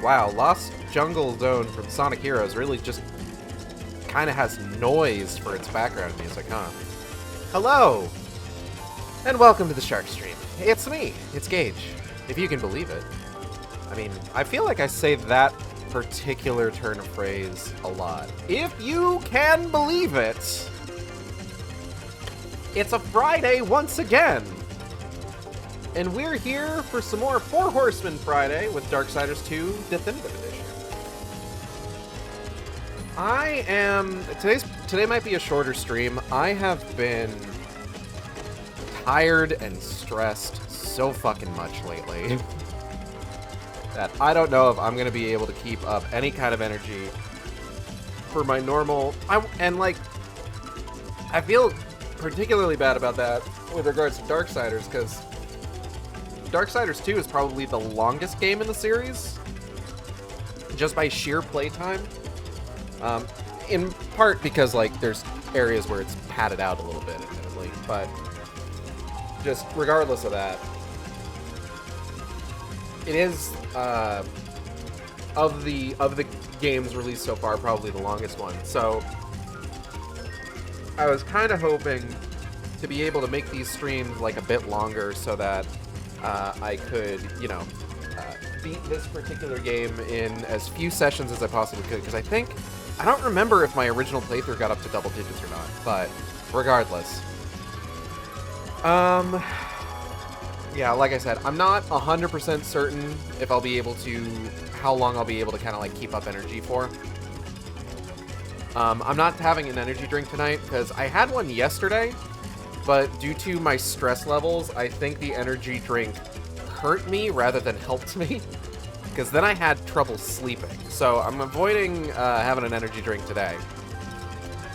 wow, Lost Jungle Zone from Sonic Heroes really just kind of has noise for its background music, huh? Hello! And welcome to the Shark Stream. It's me, it's Gage, if you can believe it. I mean, I feel like I say that particular turn of phrase a lot. If you can believe it! It's a Friday once again! And we're here for some more Four Horsemen Friday with Darksiders 2 Definitive Edition. Today might be a shorter stream. I have been tired and stressed so fucking much lately that I don't know if I'm gonna be able to keep up any kind of energy for my normal. I feel particularly bad about that with regards to Darksiders, because Darksiders 2 is probably the longest game in the series, just by sheer playtime. In part because, like, there's areas where it's padded out a little bit, admittedly, but just regardless of that, it is, of the games released so far, probably the longest one. So I was kind of hoping to be able to make these streams, like, a bit longer so that I could, beat this particular game in as few sessions as I possibly could, because I don't remember if my original playthrough got up to double digits or not, but regardless. Yeah, like I said, I'm not 100% certain if I'll be able to, how long I'll be able to kind of, like, keep up energy for. I'm not having an energy drink tonight, because I had one yesterday, but due to my stress levels, I think the energy drink hurt me rather than helped me, because then I had trouble sleeping. So I'm avoiding having an energy drink today.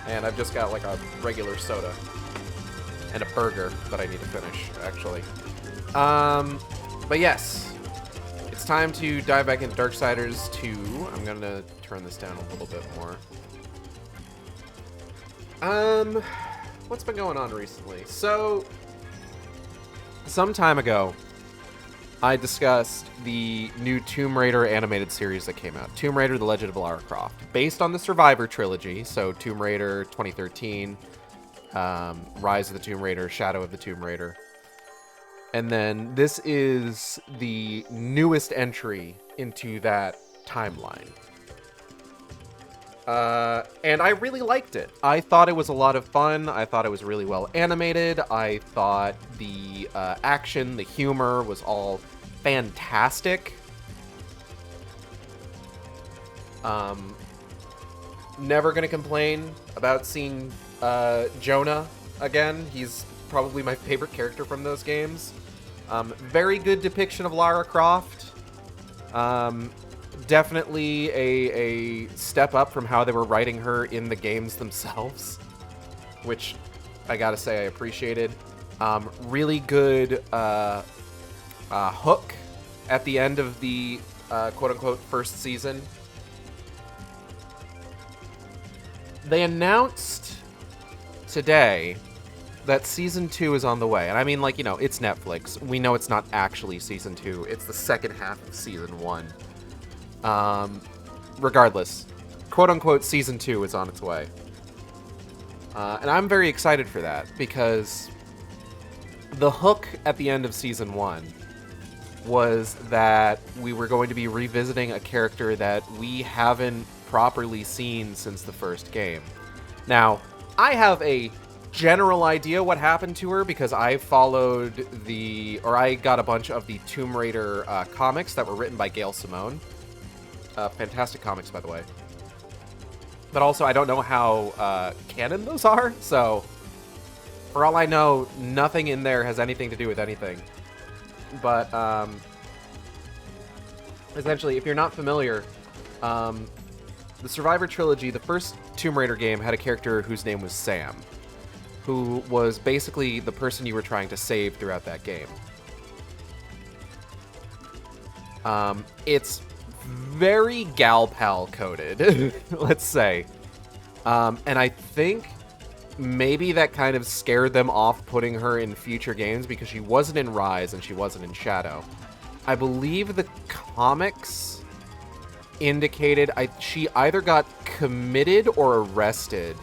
And I've just got, like, a regular soda and a burger that I need to finish, actually. But yes, it's time to dive back into Darksiders 2. I'm going to turn this down a little bit more. What's been going on recently? So, some time ago, I discussed the new Tomb Raider animated series that came out. Tomb Raider: The Legend of Lara Croft. Based on the Survivor trilogy, so Tomb Raider 2013, Rise of the Tomb Raider, Shadow of the Tomb Raider. And then this is the newest entry into that timeline. And I really liked it. I thought it was a lot of fun. I thought it was really well animated. I thought the action, the humor was all fantastic. Never gonna complain about seeing Jonah again. He's probably my favorite character from those games. Very good depiction of Lara Croft. Definitely a step up from how they were writing her in the games themselves, which I gotta say I appreciated. Really good hook at the end of the quote-unquote first season. They announced today that Season 2 is on the way. And I mean, like, it's Netflix. We know it's not actually Season 2. It's the second half of Season 1. Regardless, quote-unquote Season 2 is on its way. And I'm very excited for that, because the hook at the end of Season 1 was that we were going to be revisiting a character that we haven't properly seen since the first game. Now, I have a general idea what happened to her, because I got a bunch of the Tomb Raider comics that were written by Gail Simone. Fantastic comics, by the way. But also, I don't know how canon those are, so for all I know, nothing in there has anything to do with anything. But essentially, if you're not familiar, the Survivor trilogy, the first Tomb Raider game, had a character whose name was Sam, who was basically the person you were trying to save throughout that game. It's very gal pal coded, let's say. And I think maybe that kind of scared them off putting her in future games, because she wasn't in Rise and she wasn't in Shadow. I believe the comics indicated she either got committed or arrested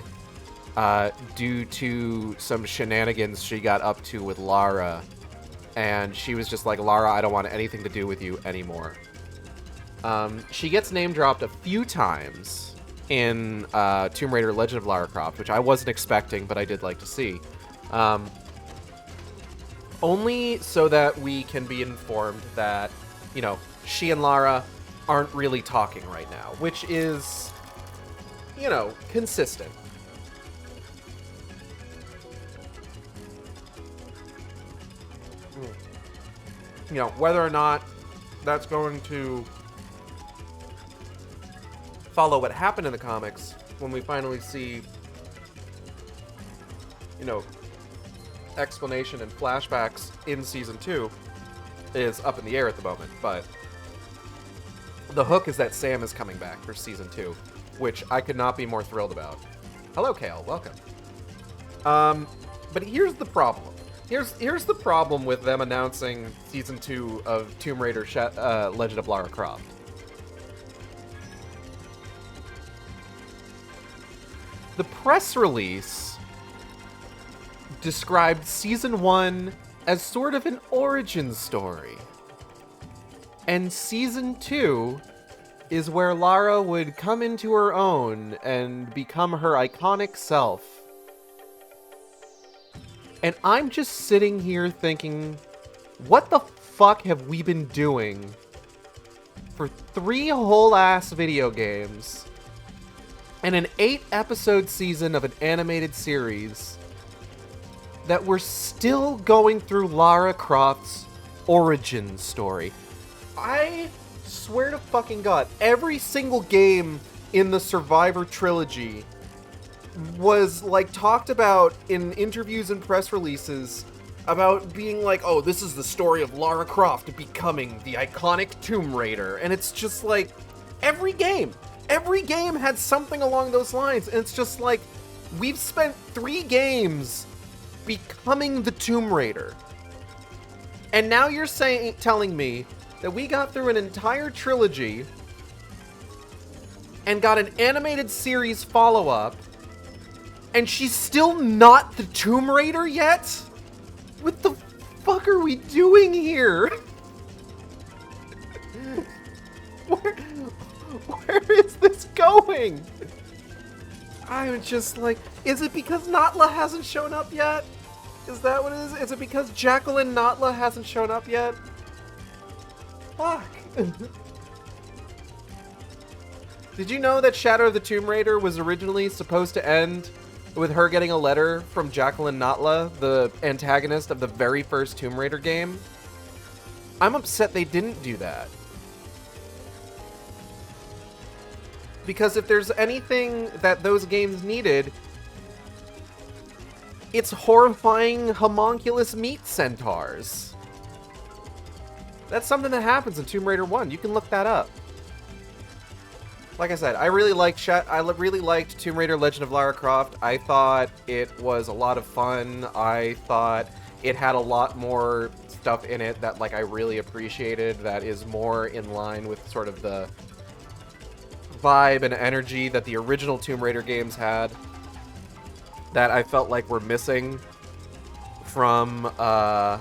due to some shenanigans she got up to with Lara. And she was just like, Lara, I don't want anything to do with you anymore. She gets name-dropped a few times in Tomb Raider Legend of Lara Croft, which I wasn't expecting, but I did like to see. Only so that we can be informed that, you know, she and Lara aren't really talking right now, which is, you know, consistent. You know, whether or not that's going to follow what happened in the comics when we finally see, you know, explanation and flashbacks in Season 2 is up in the air at the moment, but the hook is that Sam is coming back for Season 2, which I could not be more thrilled about. Hello, Kale. Welcome. But here's the problem. Here's the problem with them announcing Season 2 of Tomb Raider Legend of Lara Croft. The press release described Season 1 as sort of an origin story. And Season 2 is where Lara would come into her own and become her iconic self. And I'm just sitting here thinking, what the fuck have we been doing for 3 whole-ass video games and an 8-episode season of an animated series that we're still going through Lara Croft's origin story? I swear to fucking God, every single game in the Survivor trilogy was, like, talked about in interviews and press releases about being like, oh, this is the story of Lara Croft becoming the iconic Tomb Raider. And it's just like, every game had something along those lines. And it's just like, we've spent 3 games becoming the Tomb Raider. And now you're telling me that we got through an entire trilogy and got an animated series follow-up, and she's still not the Tomb Raider yet? What the fuck are we doing here? Where is this going? I'm just like, is it because Natla hasn't shown up yet? Is that what it is? Is it because Jacqueline Natla hasn't shown up yet? Fuck. Did you know that Shadow of the Tomb Raider was originally supposed to end with her getting a letter from Jacqueline Natla, the antagonist of the very first Tomb Raider game? I'm upset they didn't do that. Because if there's anything that those games needed, it's horrifying homunculus meat centaurs. That's something that happens in Tomb Raider 1. You can look that up. Like I said, I really liked Tomb Raider Legend of Lara Croft. I thought it was a lot of fun. I thought it had a lot more stuff in it that, like, I really appreciated, that is more in line with sort of the vibe and energy that the original Tomb Raider games had, that I felt like were missing from the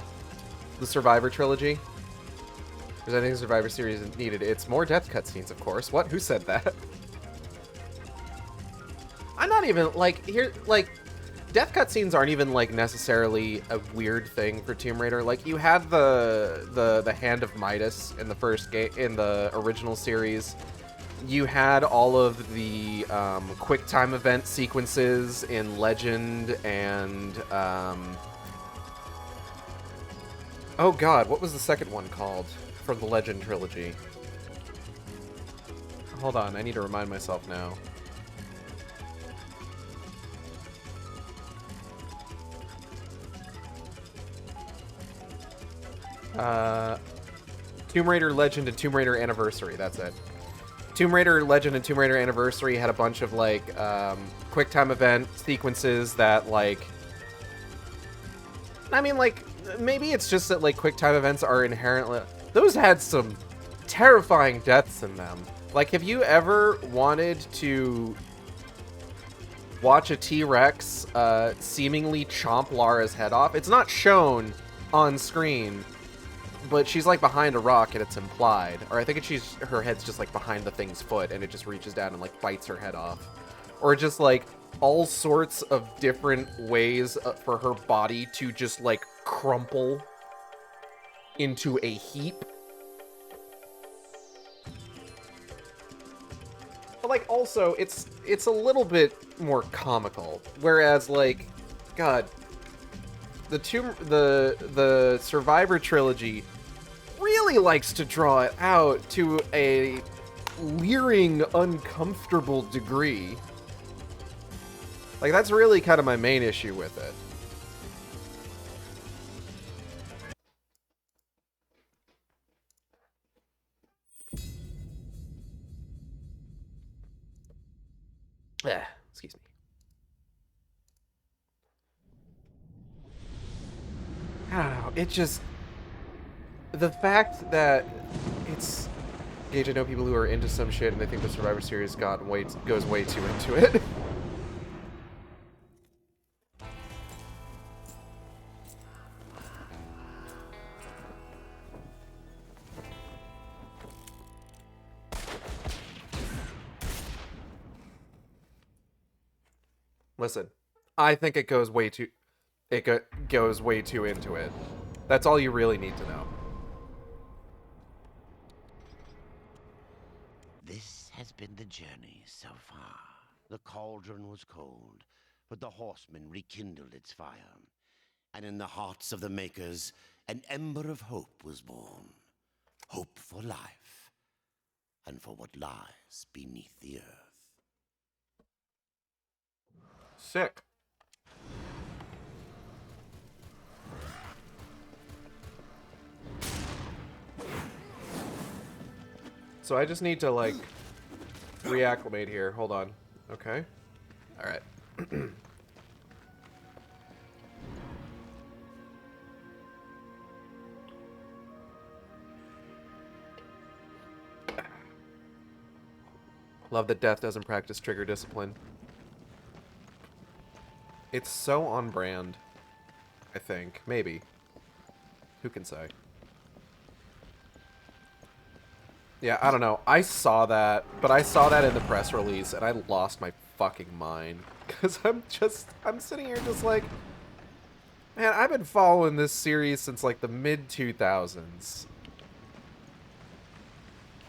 Survivor trilogy. If there's anything Survivor series needed, it's more death cutscenes, of course. What? Who said that? I'm not even, like, death cutscenes aren't even, like, necessarily a weird thing for Tomb Raider. Like, you had the Hand of Midas in the first game, in the original series. You had all of the quick time event sequences in Legend and oh god, what was the second one called from the Legend trilogy? Hold on, I need to remind myself now. Tomb Raider Legend and Tomb Raider Anniversary, that's it. Tomb Raider Legend and Tomb Raider Anniversary had a bunch of, like, quick time event sequences that, like, I mean, like, maybe it's just that, like, quick time events are inherently, those had some terrifying deaths in them. Like, have you ever wanted to watch a T-Rex seemingly chomp Lara's head off? It's not shown on screen, but she's like behind a rock and it's implied. Or I think her head's just like behind the thing's foot and it just reaches down and like bites her head off. Or just like all sorts of different ways for her body to just like crumple into a heap. But like also it's a little bit more comical. Whereas like, God, the Survivor trilogy really likes to draw it out to a leering, uncomfortable degree. Like, that's really kind of my main issue with it. Excuse me. I don't know. It just... The fact that it's... Gage, I know people who are into some shit and they think the Survivor series goes way too into it. Listen, I think it goes way too... goes way too into it. That's all you really need to know. This has been the journey so far. The cauldron was cold, but the horsemen rekindled its fire. And in the hearts of the makers, an ember of hope was born. Hope for life, and for what lies beneath the earth. Sick. So I just need to, like, reacclimate here. Hold on. Okay. Alright. Love that Death doesn't practice trigger discipline. It's so on brand, I think. Maybe. Who can say? Yeah, I don't know. I saw that, but I saw that in the press release, and I lost my fucking mind. Because I'm sitting here just like, man, I've been following this series since like the mid-2000s.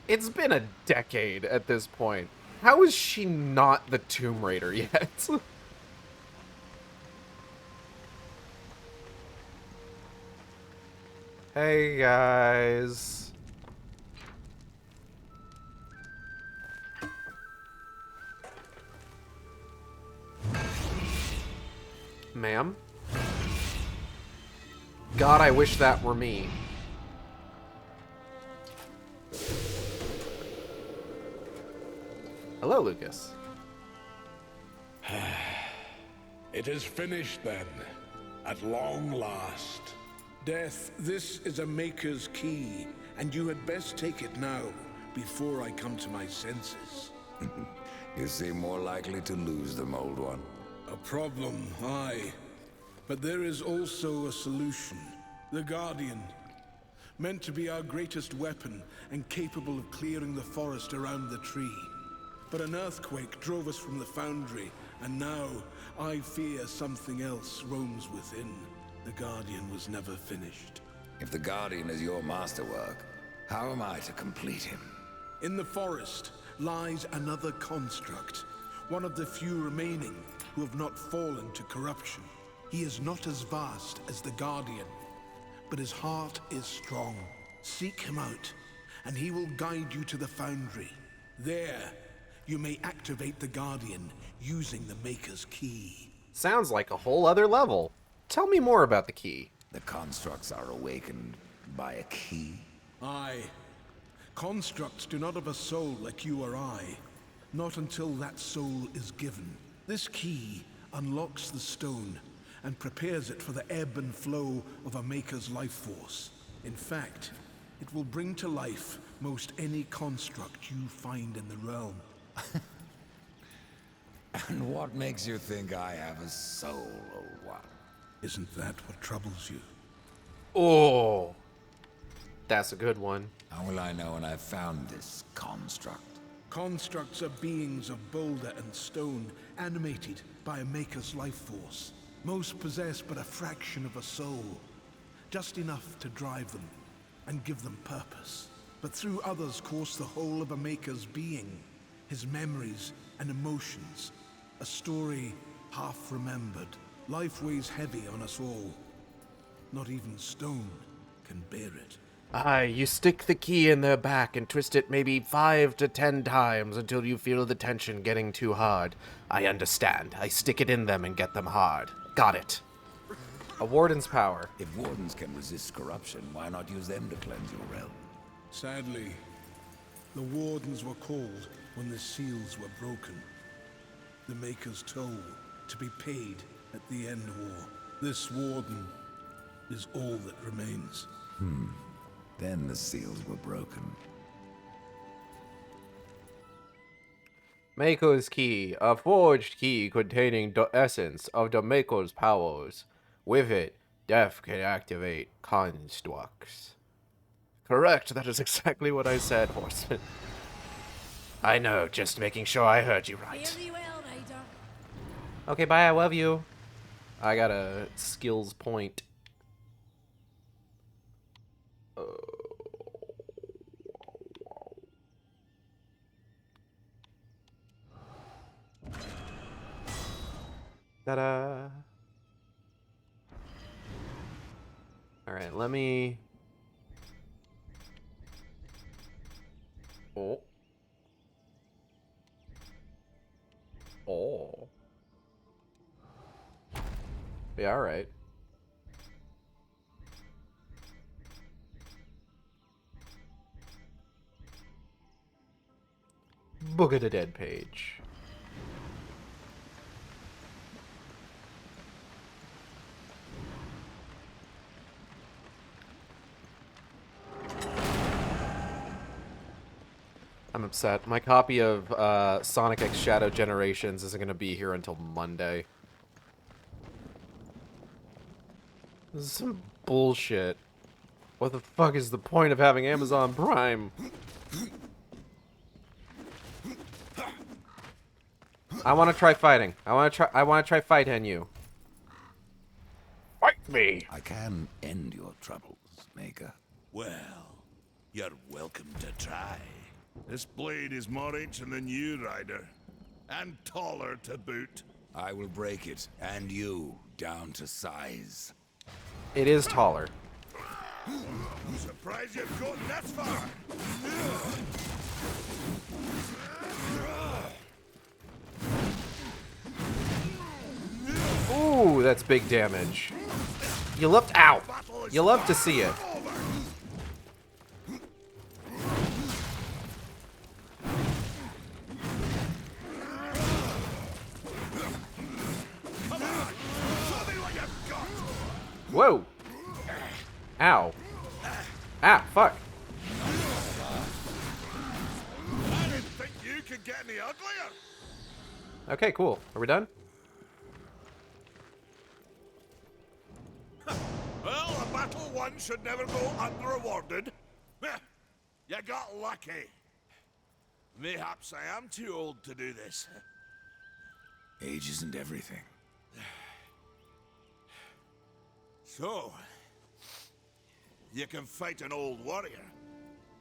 It's been a decade at this point. How is she not the Tomb Raider yet? Hey, guys. Ma'am? God, I wish that were me. Hello, Lucas. It is finished then, at long last. Death, this is a Maker's key, and you had best take it now, before I come to my senses. You seem more likely to lose them, old one. A problem, aye. But there is also a solution. The Guardian. Meant to be our greatest weapon, and capable of clearing the forest around the tree. But an earthquake drove us from the foundry, and now I fear something else roams within. The Guardian was never finished. If the Guardian is your masterwork, how am I to complete him? In the forest lies another construct, one of the few remaining who have not fallen to corruption. He is not as vast as the Guardian, but his heart is strong. Seek him out, and he will guide you to the foundry. There, you may activate the Guardian using the Maker's key. Sounds like a whole other level. Tell me more about the key. The constructs are awakened by a key? Aye. Constructs do not have a soul like you or I. Not until that soul is given. This key unlocks the stone and prepares it for the ebb and flow of a Maker's life force. In fact, it will bring to life most any construct you find in the realm. And what makes you think I have a soul, old one? Isn't that what troubles you? Oh, that's a good one. How will I know when I've found this construct? Constructs are beings of boulder and stone, animated by a maker's life force. Most possess but a fraction of a soul, just enough to drive them and give them purpose. But through others course the whole of a maker's being, his memories and emotions, a story half remembered. Life weighs heavy on us all. Not even stone can bear it. Aye, you stick the key in their back and twist it maybe 5 to 10 times until you feel the tension getting too hard. I understand. I stick it in them and get them hard. Got it. A warden's power. If wardens can resist corruption, why not use them to cleanse your realm? Sadly, the wardens were called when the seals were broken. The maker's toll to be paid at the end war. This warden is all that remains. Then the seals were broken. Maker's Key, a forged key containing the essence of the Maker's powers. With it, Death can activate constructs. Correct, that is exactly what I said, Horseman. I know, just making sure I heard you right. Very well, Ryder. Okay, bye, I love you. I got a skills point. Ta-da! Alright, let me... Oh. Oh. Yeah, alright. Book of the Dead page. I'm upset. My copy of Sonic X Shadow Generations isn't going to be here until Monday. This is some bullshit. What the fuck is the point of having Amazon Prime? I want to try fighting. I want to try fighting you. Fight me. I can end your troubles, Maker. Well, you're welcome to try. This blade is more ancient than you, Ryder. And taller to boot. I will break it, and you, down to size. It is taller. I'm surprised you've gotten this far. Ooh, that's big damage. You love... Ow! You love to see it. Whoa! Ow. Ah, fuck. I didn't think you could get any uglier. Okay, cool. Are we done? Well, a battle won should never go unrewarded. You got lucky. Mayhaps I am too old to do this. Age isn't everything. So, you can fight an old warrior,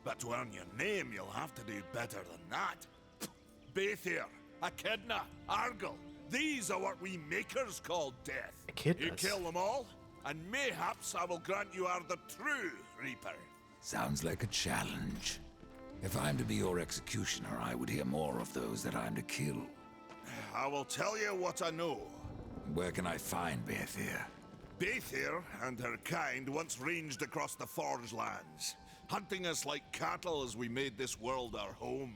but to earn your name, you'll have to do better than that. Baethir, Echidna, Argyll, these are what we makers call death. Echidnas? You kill them all, and mayhaps I will grant you are the true Reaper. Sounds like a challenge. If I'm to be your executioner, I would hear more of those that I'm to kill. I will tell you what I know. Where can I find Baethir? Baethir and her kind once ranged across the Forge lands, hunting us like cattle as we made this world our home.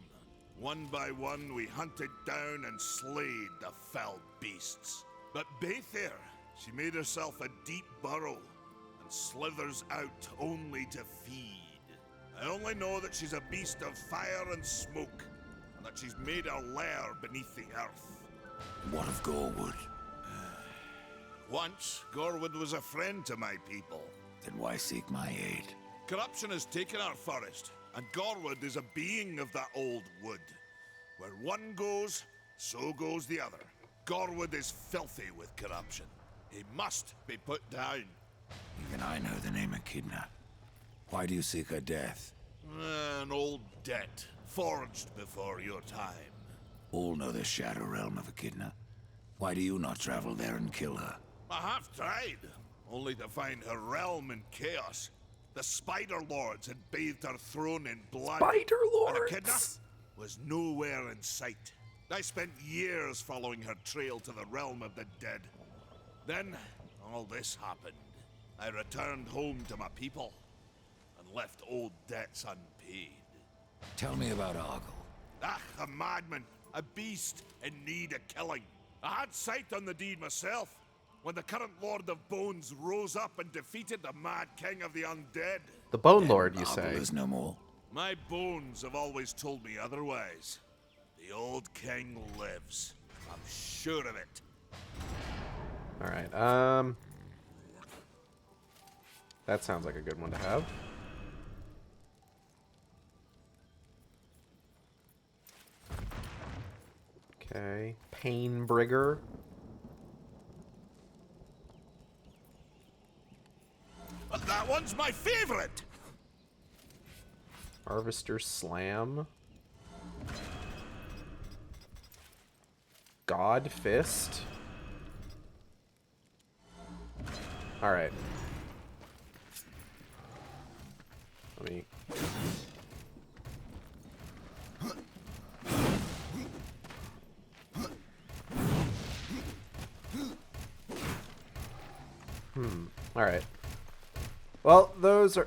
One by one, we hunted down and slayed the fell beasts. But Baethir, she made herself a deep burrow and slithers out only to feed. I only know that she's a beast of fire and smoke, and that she's made her lair beneath the earth. What of Gorwood? Once, Gorwood was a friend to my people. Then why seek my aid? Corruption has taken our forest, and Gorwood is a being of that old wood. Where one goes, so goes the other. Gorwood is filthy with corruption. He must be put down. Even I know the name Echidna. Why do you seek her death? An old debt, forged before your time. All know the Shadow Realm of Echidna. Why do you not travel there and kill her? I have tried, only to find her realm in chaos. The Spider Lords had bathed her throne in blood. Spider And Echidna Lords! was nowhere in sight. I spent years following her trail to the realm of the dead. Then, all this happened. I returned home to my people, and left old debts unpaid. Tell me about Argyll. Ah, a madman, a beast in need of killing. I had sight on the deed myself, when the current Lord of Bones rose up and defeated the mad king of the undead. The Bone Lord, you Argyll say? is no more. My bones have always told me otherwise. The old king lives. I'm sure of it. Alright, that sounds like a good one to have. Okay. Painbrigger. But that one's my favorite! Harvester Slam. God Fist. Alright. Let me... Alright. Well, those are...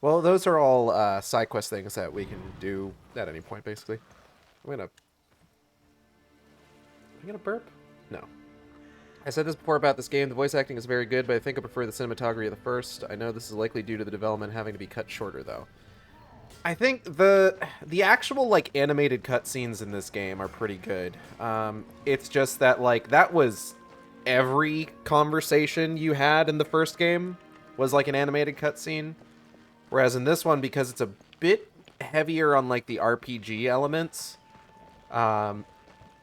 Well, those are all side quest things that we can do at any point, basically. I'm gonna burp? No. I said this before about this game. The voice acting is very good, but I think I prefer the cinematography of the first. I know this is likely due to the development having to be cut shorter, though. I think the actual, like, animated cutscenes in this game are pretty good. It's just that, like, that was every conversation you had in the first game was, like, an animated cutscene. Whereas in this one, because it's a bit heavier on, like, the RPG elements,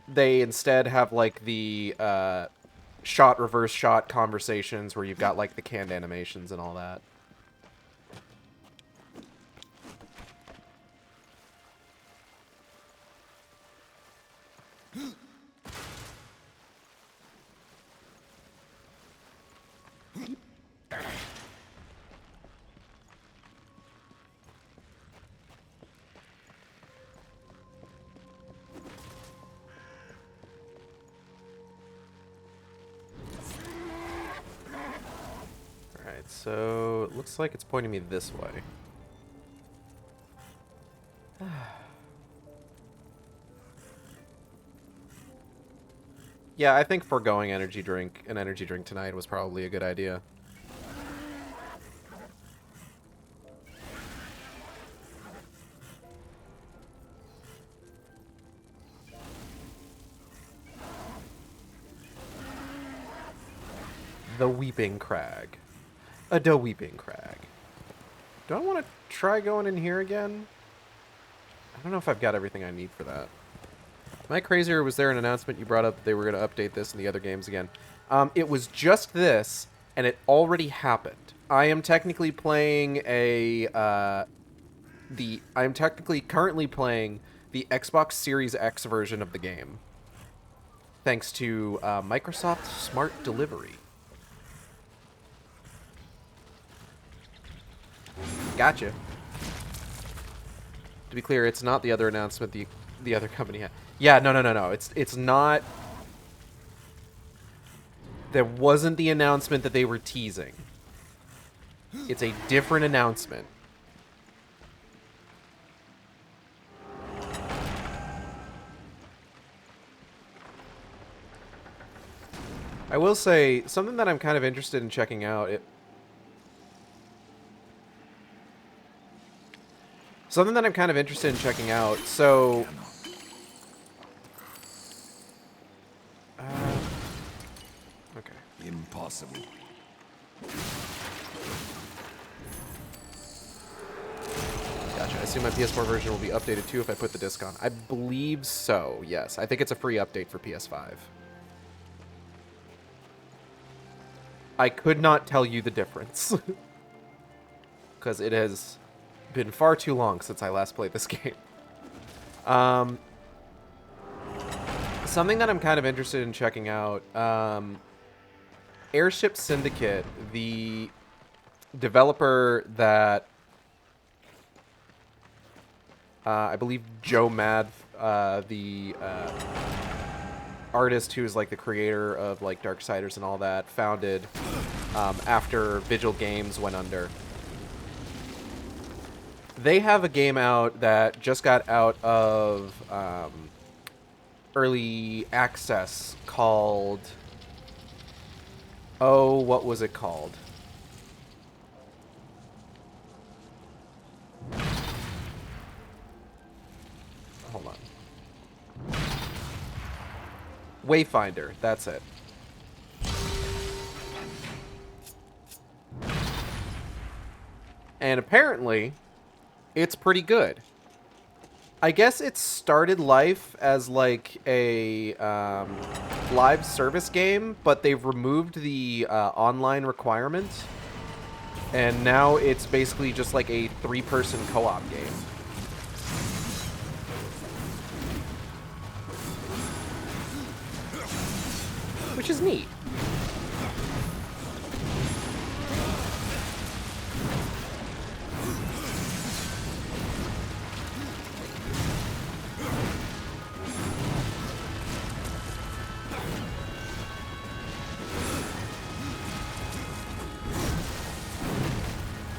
they instead have, like, the shot, reverse shot conversations where you've got, like, the canned animations and all that. So, it looks like it's pointing me this way. Yeah, I think foregoing an energy drink tonight was probably a good idea. The Weeping Crag. A Weeping Crag. Do I want to try going in here again? I don't know if I've got everything I need for that. Am I crazy, or was there an announcement you brought up that they were going to update this in the other games again? It was just this, and it already happened. I am technically playing I am technically currently playing the Xbox Series X version of the game. Thanks to Microsoft Smart Delivery. Gotcha. To be clear, it's not the other announcement the other company had. Yeah, no. It's not. There wasn't the announcement that they were teasing. It's a different announcement. I will say something that I'm kind of interested in checking out. Something that I'm kind of interested in checking out. So, okay. Impossible. Gotcha. I assume my PS4 version will be updated too if I put the disc on. I believe so, yes. I think it's a free update for PS5. I could not tell you the difference. Because it has been far too long since I last played this game. Something that I'm kind of interested in checking out. Airship Syndicate, the developer that I believe Joe Mad, the artist who is like the creator of like Darksiders and all that, founded after Vigil Games went under. They have a game out that just got out of early access called... Oh, what was it called? Hold on. Wayfinder, that's it. And apparently, it's pretty good. I guess it started life as like a live service game, but they've removed the online requirement. And now it's basically just like a 3-person co-op game. Which is neat.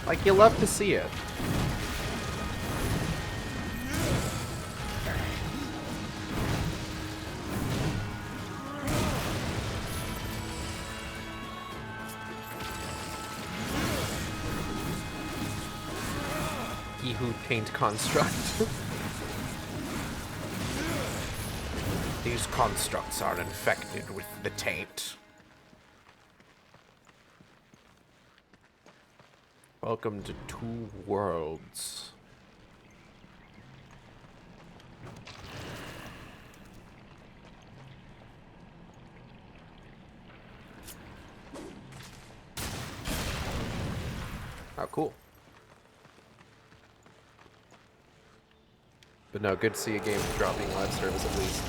Like, you love to see it. He who taint construct. These constructs are infected with the taint. Welcome to Two Worlds. Oh, cool. But no, good to see a game dropping live service at least.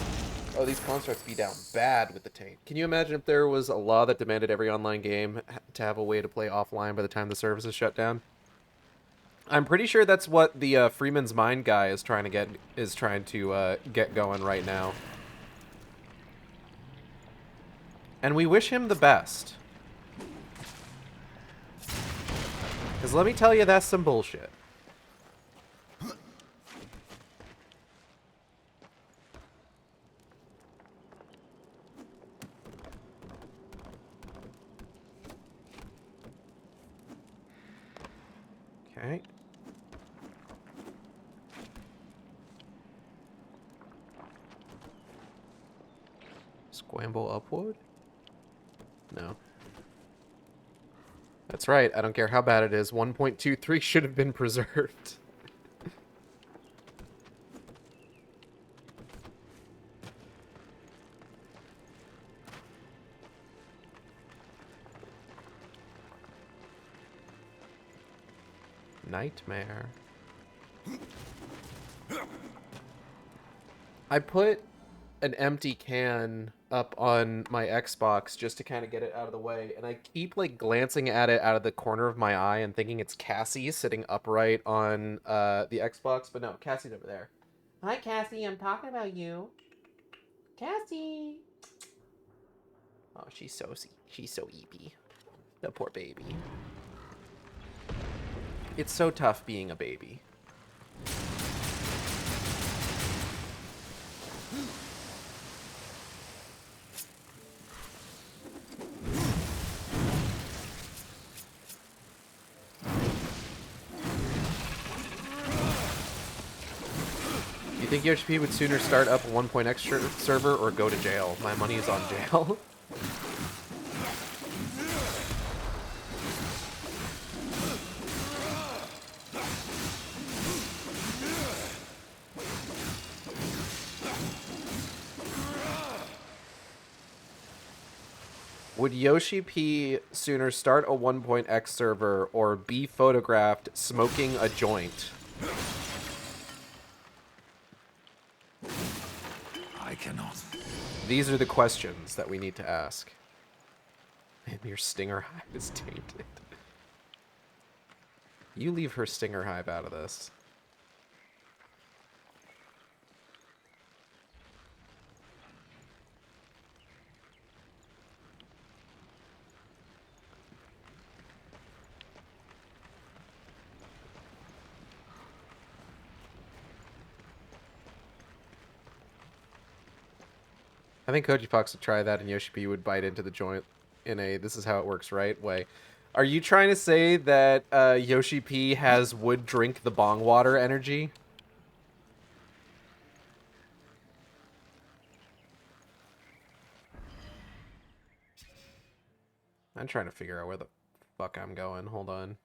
Oh, these constructs be down bad with the taint. Can you imagine if there was a law that demanded every online game to have a way to play offline by the time the service is shut down? I'm pretty sure that's what the Freeman's Mind guy is trying to get going right now. And we wish him the best. Because let me tell you, that's some bullshit. Okay. Scramble upward? No. That's right, I don't care how bad it is. 1.23 should have been preserved. Nightmare. I put an empty can up on my Xbox just to kind of get it out of the way, and I keep like glancing at it out of the corner of my eye and thinking it's Cassie sitting upright on the Xbox, but no, Cassie's over there. Hi Cassie, I'm talking about you. Cassie. Oh, she's so eepy. The poor baby. It's so tough being a baby. think Yoshi would sooner start up a 1.x server or go to jail? My money is on jail. Would Yoshi P sooner start a 1.x server or be photographed smoking a joint? I cannot. These are the questions that we need to ask. And your stinger hive is tainted. You leave her stinger hive out of this. I think Koji Fox would try that and Yoshi P would bite into the joint in a this is how it works right way. Are you trying to say that Yoshi P has would drink the bong water energy? I'm trying to figure out where the fuck I'm going. Hold on.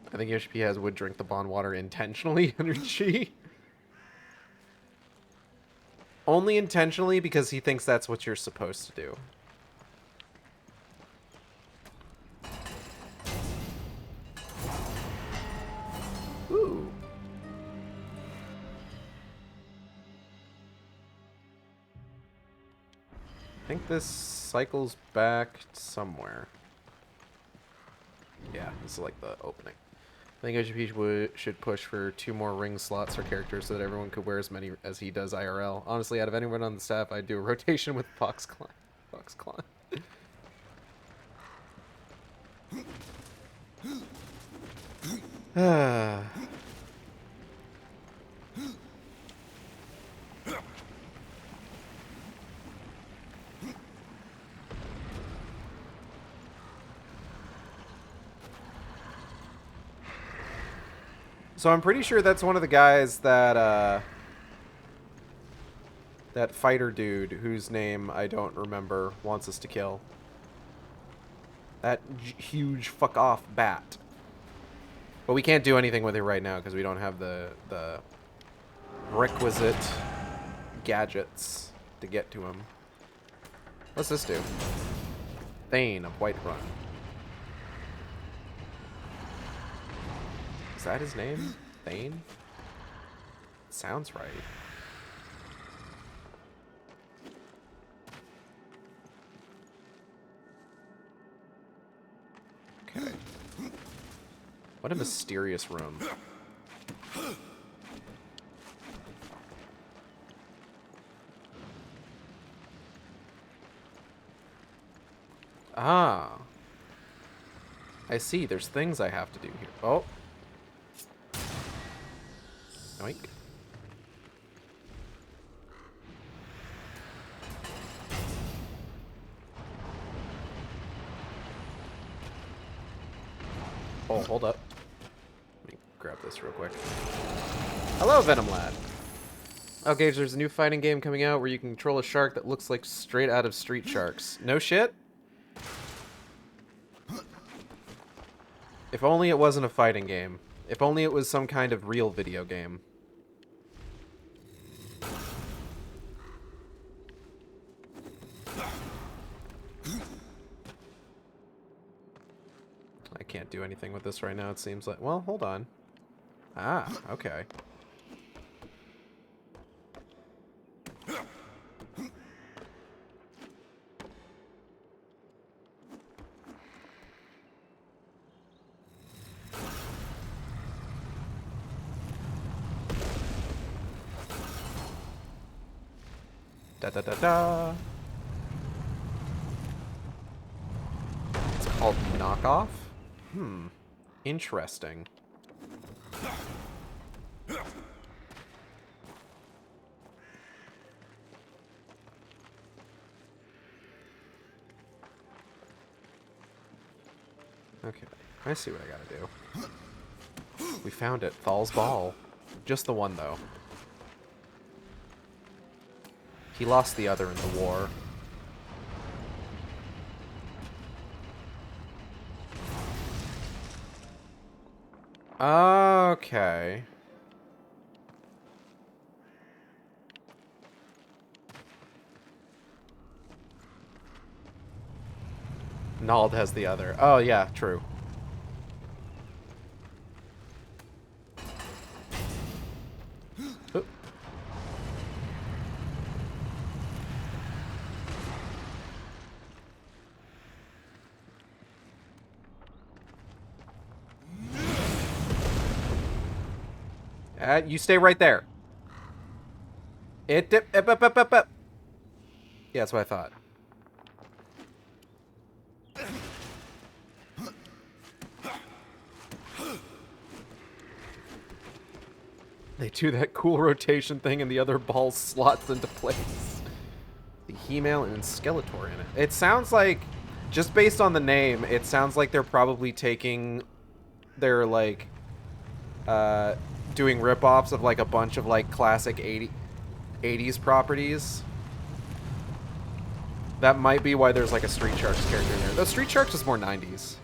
I think Yoshi P has would drink the bond water intentionally energy. Only intentionally because he thinks that's what you're supposed to do. Ooh. I think this cycles back somewhere. Yeah, this is like the opening. I think OGP should push for 2 more ring slots for characters so that everyone could wear as many as he does IRL. Honestly, out of anyone on the staff, I'd do a rotation with FoxClan. FoxClan. So I'm pretty sure that's one of the guys that, that fighter dude whose name I don't remember wants us to kill. That huge fuck off bat. But we can't do anything with it right now because we don't have the requisite gadgets to get to him. What's this do? Thane of Whiterun. Is that his name? Thane? Sounds right. Okay. What a mysterious room. Ah. I see. There's things I have to do here. Oh. Oink. Oh, hold up. Let me grab this real quick. Hello, Venom Lad. Oh, Gage, there's a new fighting game coming out where you can control a shark that looks like straight out of Street Sharks. No shit? If only it wasn't a fighting game. If only it was some kind of real video game. I can't do anything with this right now, it seems like. Well, hold on. Ah, okay. Da da da da. It's called knockoff? Hmm. Interesting. Okay, I see what I gotta do. We found it. Thal's ball. Just the one, though. He lost the other in the war. Okay. Nald has the other. Oh, yeah, true. Oop. You stay right there. Up. Yeah, that's what I thought. They do that cool rotation thing and the other ball slots into place. The He-Mail and Skeletor in it. It sounds like, just based on the name, it sounds like they're probably taking their, like, doing rip-offs of, like, a bunch of, like, classic 80s properties. That might be why there's, like, a Street Sharks character in there. Though Street Sharks is more 90s.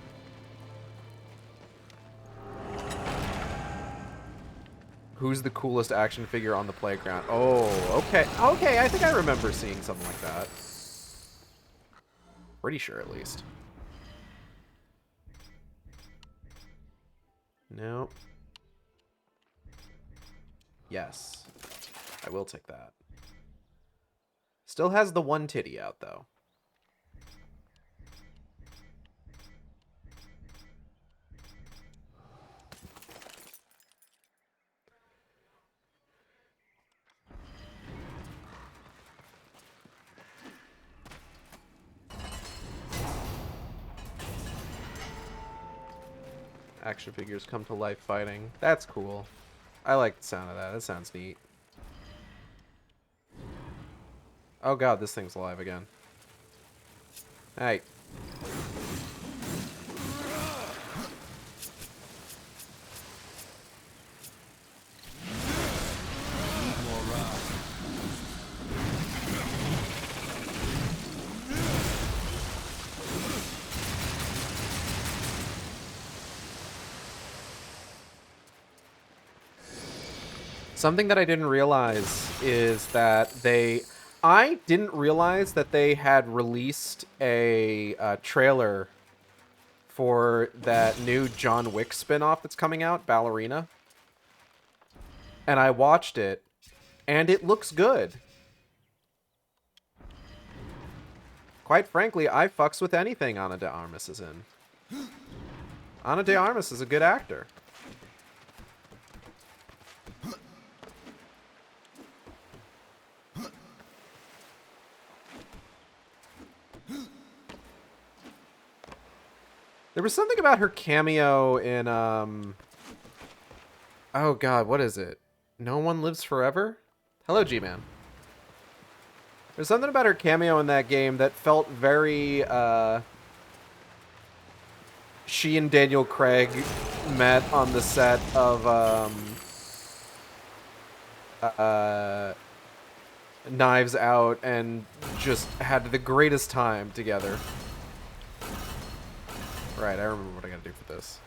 Who's the coolest action figure on the playground? Oh, okay. Okay, I think I remember seeing something like that. Pretty sure, at least. No. Yes. I will take that. Still has the one titty out, though. Action figures come to life fighting. That's cool. I like the sound of that. That sounds neat. Oh god, this thing's alive again. Hey. Something that I didn't realize is that I didn't realize that they had released a trailer for that new John Wick spin-off that's coming out, Ballerina. And I watched it, and it looks good. Quite frankly, I fucks with anything Ana de Armas is in. Ana de Armas is a good actor. There was something about her cameo in, oh god, what is it? No One Lives Forever? Hello, G-Man. There's something about her cameo in that game that felt very, she and Daniel Craig met on the set of, Knives Out and just had the greatest time together. Right, I remember what I gotta do for this.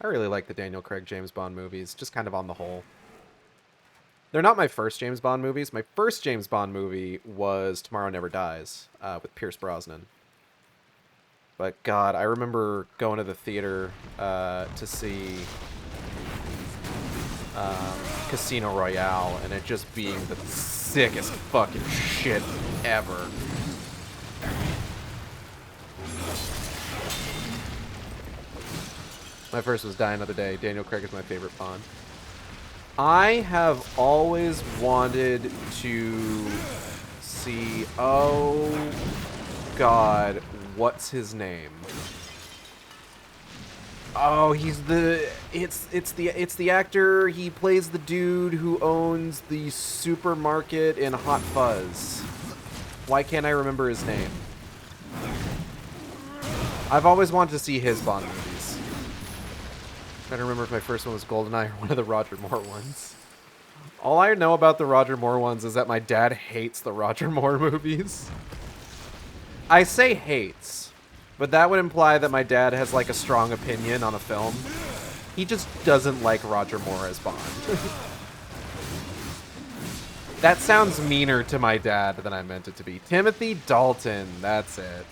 I really like the Daniel Craig James Bond movies, just kind of on the whole. They're not my first James Bond movies. My first James Bond movie was Tomorrow Never Dies, with Pierce Brosnan. But god, I remember going to the theater to see Casino Royale, and it just being the sickest fucking shit ever. My first was Die Another Day. Daniel Craig is my favorite Bond. I have always wanted to see... Oh, God. What's his name? Oh, it's the actor. He plays the dude who owns the supermarket in Hot Fuzz. Why can't I remember his name? I've always wanted to see his Bond movies. I don't remember if my first one was GoldenEye or one of the Roger Moore ones. All I know about the Roger Moore ones is that my dad hates the Roger Moore movies. I say hates, but that would imply that my dad has like a strong opinion on a film. He just doesn't like Roger Moore as Bond. That sounds meaner to my dad than I meant it to be. Timothy Dalton, that's it.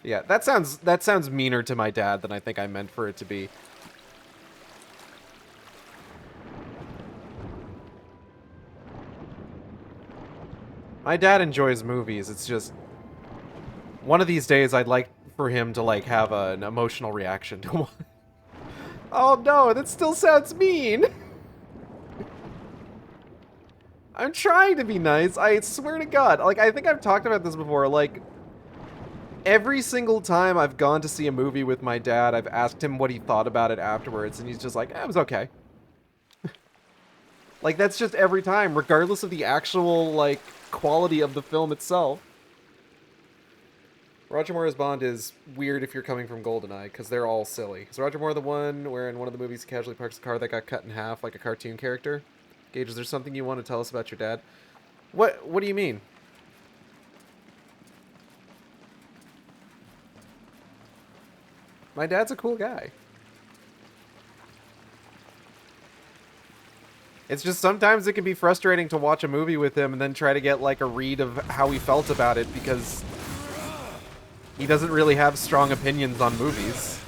Yeah, that sounds meaner to my dad than I think I meant for it to be. My dad enjoys movies. It's just one of these days I'd like for him to like have an emotional reaction to one. Oh no, that still sounds mean. I'm trying to be nice. I swear to God. Like, I think I've talked about this before. Like, every single time I've gone to see a movie with my dad, I've asked him what he thought about it afterwards, and he's just like, it was okay. Like, that's just every time, regardless of the actual, like, quality of the film itself. Roger Moore's Bond is weird if you're coming from GoldenEye, because they're all silly. Is Roger Moore the one where in one of the movies he casually parks the car that got cut in half like a cartoon character? Gage, is there something you want to tell us about your dad? What do you mean? My dad's a cool guy. It's just sometimes it can be frustrating to watch a movie with him and then try to get like a read of how he felt about it because he doesn't really have strong opinions on movies.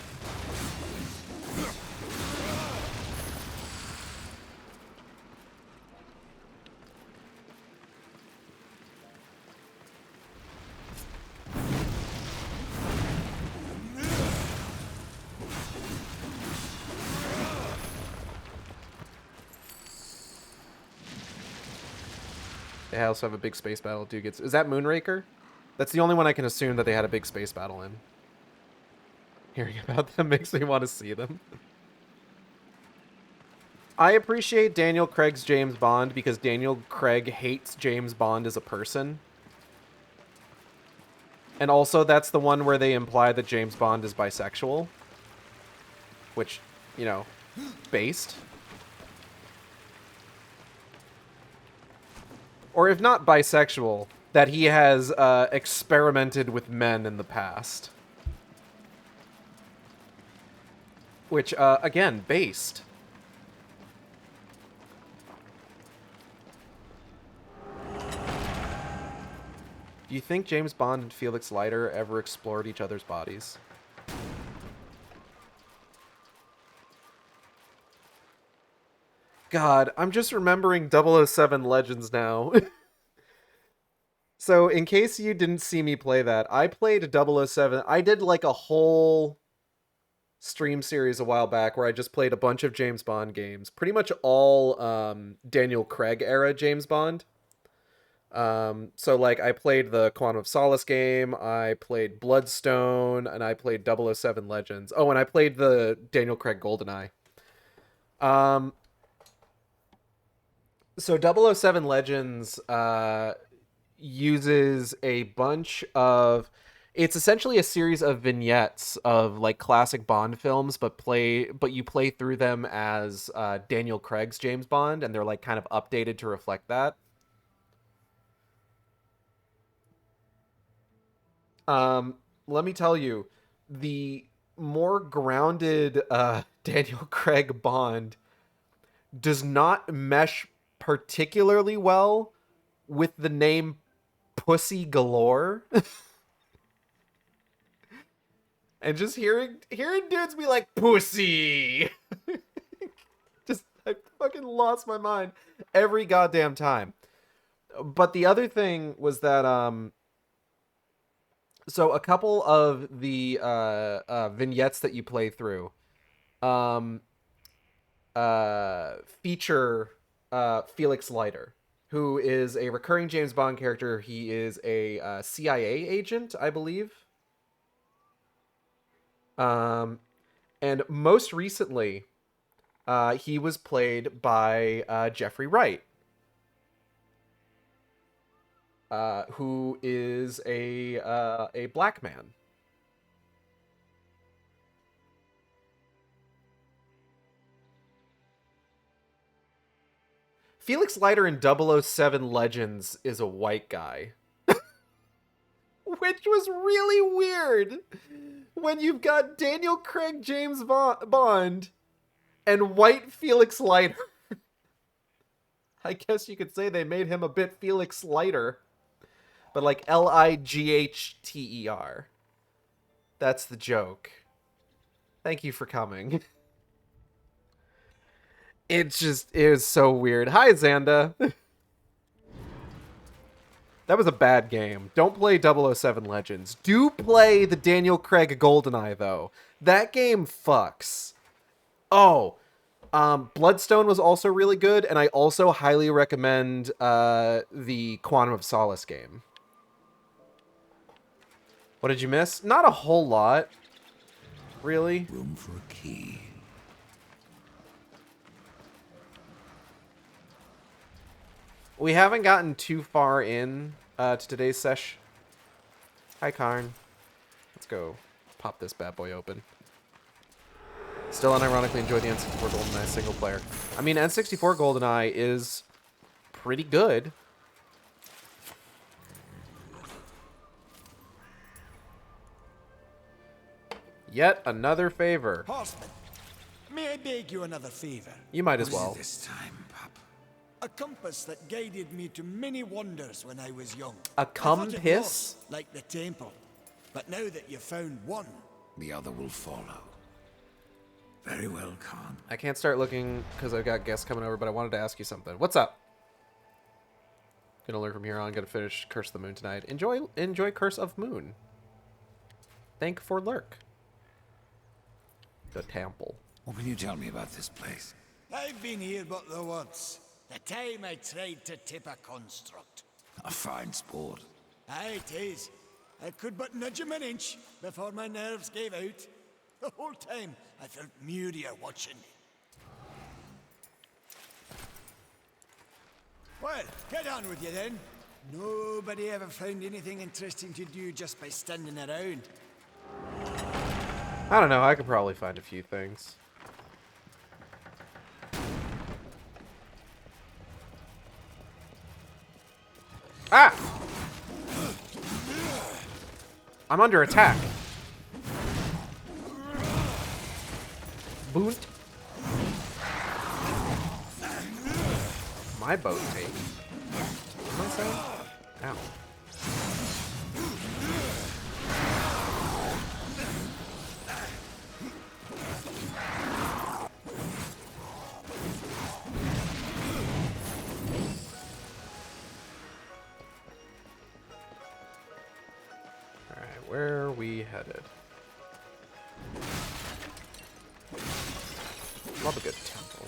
They also have a big space battle. Dude gets... Is that Moonraker? That's the only one I can assume that they had a big space battle in. Hearing about them makes me want to see them. I appreciate Daniel Craig's James Bond because Daniel Craig hates James Bond as a person. And also, that's the one where they imply that James Bond is bisexual. Which, you know, based. Or if not bisexual, that he has experimented with men in the past. Which, again, based. Do you think James Bond and Felix Leiter ever explored each other's bodies? God, I'm just remembering 007 Legends now. So, in case you didn't see me play that, I played 007. I did like a whole stream series a while back where I just played a bunch of James Bond games. Pretty much all Daniel Craig era James Bond. So, like, I played the Quantum of Solace game, I played Bloodstone, and I played 007 Legends. Oh, and I played the Daniel Craig GoldenEye. So 007 Legends uses a bunch of... It's essentially a series of vignettes of like classic Bond films, but you play through them as Daniel Craig's James Bond, and they're like kind of updated to reflect that. Let me tell you, the more grounded Daniel Craig Bond does not mesh particularly well with the name Pussy Galore. And just hearing dudes be like, pussy! Just, I fucking lost my mind every goddamn time. But the other thing was that, so a couple of the vignettes that you play through feature Felix Leiter. who is a recurring James Bond character. He is a CIA agent, I believe. And most recently, he was played by Jeffrey Wright, who is a black man. Felix Leiter in 007 Legends is a white guy. Which was really weird when you've got Daniel Craig James Bond and white Felix Leiter. I guess you could say they made him a bit Felix Leiter. But like Lighther. That's the joke. Thank you for coming. It is so weird. Hi, Xanda. That was a bad game. Don't play 007 Legends. Do play the Daniel Craig GoldenEye, though. That game fucks. Oh, Bloodstone was also really good, and I also highly recommend the Quantum of Solace game. What did you miss? Not a whole lot, really. Room for a key. We haven't gotten too far in to today's sesh. Hi, Karn. Let's go pop this bad boy open. Still unironically enjoy the N64 GoldenEye single player. I mean, N64 GoldenEye is pretty good. Yet another favor. Horseman, may I beg you another favor? You might as What is well. it this time, pup? A compass that guided me to many wonders when I was young. A I thought it compass? was like the temple. But now that you've found one, The other will follow. Very well, Khan. I can't start looking because I've got guests coming over, but I wanted to ask you something. What's up? Gonna learn from here on. Gonna finish Curse of the Moon tonight. Enjoy Curse of Moon. Thank for lurk. The temple. What can you tell me about this place? I've been here but the once. The time I tried to tip a construct. A fine sport. Aye, it is. I could but nudge him an inch before my nerves gave out. The whole time I felt Muria watching me. Well, get on with you then. Nobody ever found anything interesting to do just by standing around. I don't know. I could probably find a few things. Ah! I'm under attack. Boot. My boat take. What am I saying? Ow. Alright, where are we headed? Love a good temple.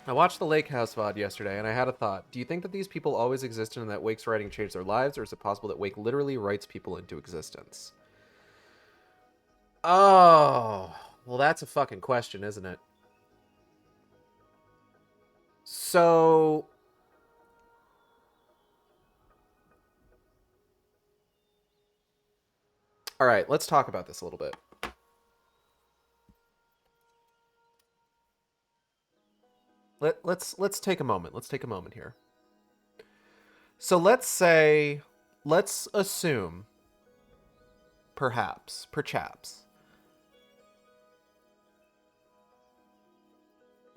I watched the Lake House VOD yesterday, and I had a thought. Do you think that these people always existed and that Wake's writing changed their lives, or is it possible that Wake literally writes people into existence? Oh, well, that's a fucking question, isn't it? So... all right, let's talk about this a little bit. Let's take a moment. Let's take a moment here. So let's assume, perhaps,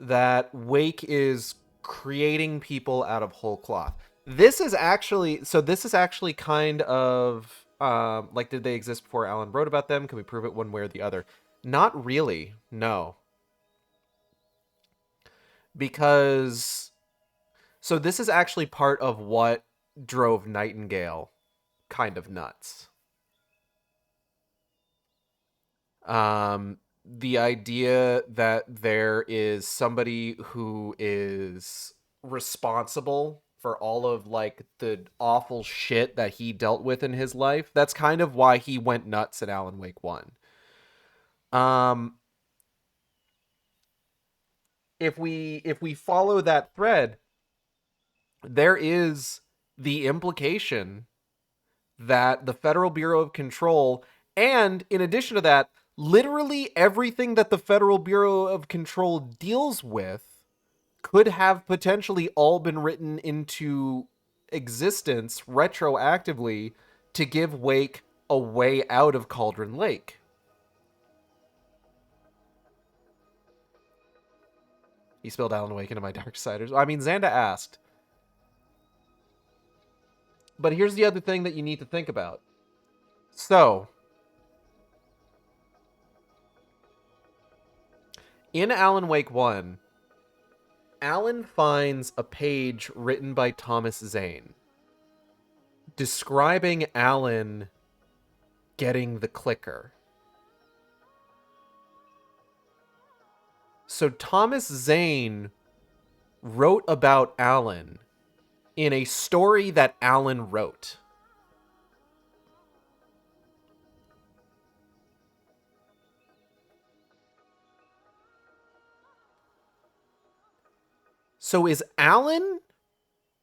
that Wake is creating people out of whole cloth. This is actually kind of like, did they exist before Alan wrote about them? Can we prove it one way or the other? Not really, no. Because, so this is actually part of what drove Nightingale kind of nuts. The idea that there is somebody who is responsible for all of like the awful shit that he dealt with in his life. That's kind of why he went nuts in Alan Wake 1. Um if we follow that thread, there is the implication that the Federal Bureau of Control, and in addition to that, literally everything that the Federal Bureau of Control deals with could have potentially all been written into existence retroactively to give Wake a way out of Cauldron Lake. He spilled Alan Wake into my Darksiders. I mean, Xanda asked. But here's the other thing that you need to think about. So, in Alan Wake 1, Alan finds a page written by Thomas Zane describing Alan getting the clicker. So Thomas Zane wrote about Alan in a story that Alan wrote. So is Alan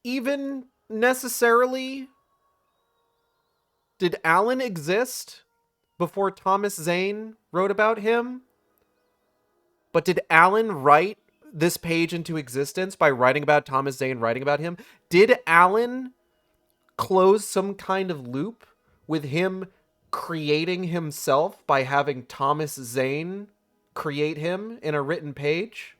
even necessarily... Did Alan exist before Thomas Zane wrote about him? But did Alan write this page into existence by writing about Thomas Zane, writing about him? Did Alan close some kind of loop with him creating himself by having Thomas Zane create him in a written page?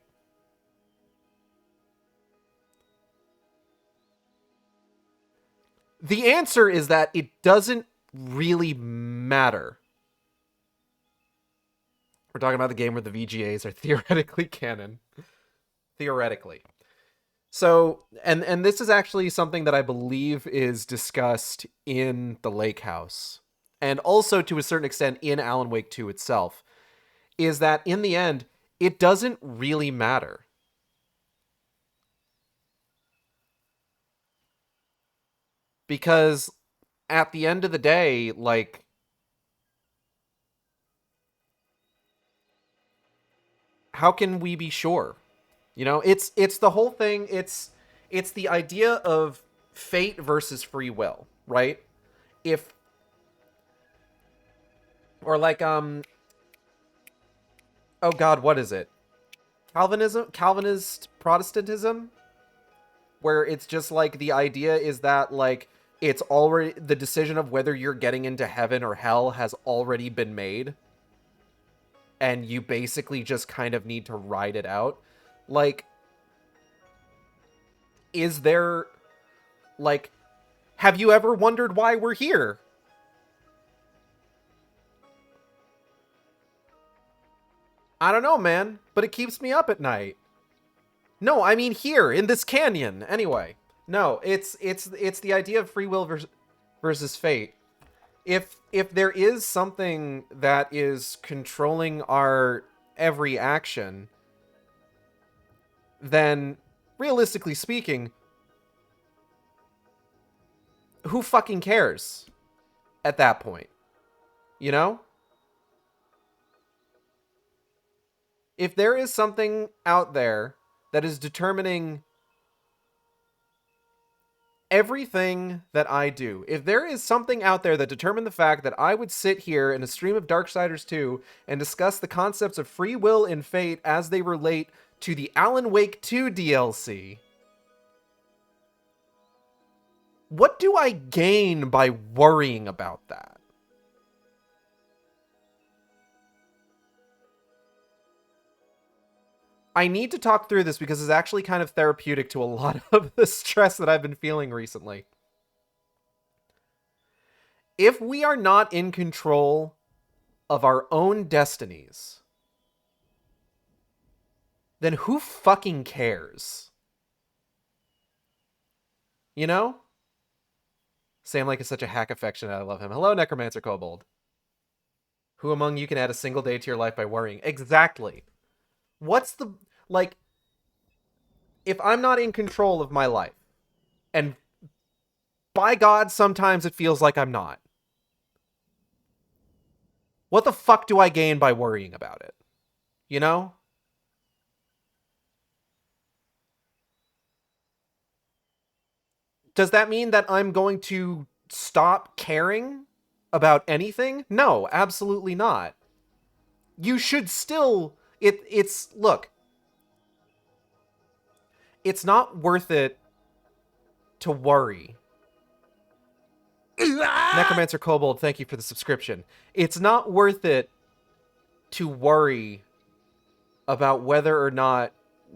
The answer is that it doesn't really matter. We're talking about the game where the VGAs are theoretically canon. Theoretically. So, and this is actually something that I believe is discussed in the Lake House, and also to a certain extent in Alan Wake 2 itself, is that in the end, it doesn't really matter. Because at the end of the day, like, how can we be sure? You know, it's the whole thing. It's the idea of fate versus free will, right? If, or like, oh God, what is it? Calvinist Protestantism, where it's just like the idea is that like it's already, the decision of whether you're getting into heaven or hell has already been made, and you basically just kind of need to ride it out. Like, is there, like, have you ever wondered why we're here? I don't know, man, but it keeps me up at night. No, I mean here in this canyon. Anyway, no, it's the idea of free will versus fate. If there is something that is controlling our every action, then realistically speaking, who fucking cares at that point? You know? If there is something out there that is determining everything that I do, if there is something out there that determined the fact that I would sit here in a stream of Darksiders 2 and discuss the concepts of free will and fate as they relate to the Alan Wake 2 DLC, what do I gain by worrying about that? I need to talk through this because it's actually kind of therapeutic to a lot of the stress that I've been feeling recently. If we are not in control of our own destinies, then who fucking cares? You know? Sam Lake is such a hack affectionate. I love him. Hello, Necromancer Kobold. Who among you can add a single day to your life by worrying? Exactly. What's the... Like, if I'm not in control of my life, and by God, sometimes it feels like I'm not, what the fuck do I gain by worrying about it? You know? Does that mean that I'm going to stop caring about anything? No, absolutely not. You should still... It's... Look. It's not worth it to worry. Necromancer Kobold, thank you for the subscription. It's not worth it to worry about whether or not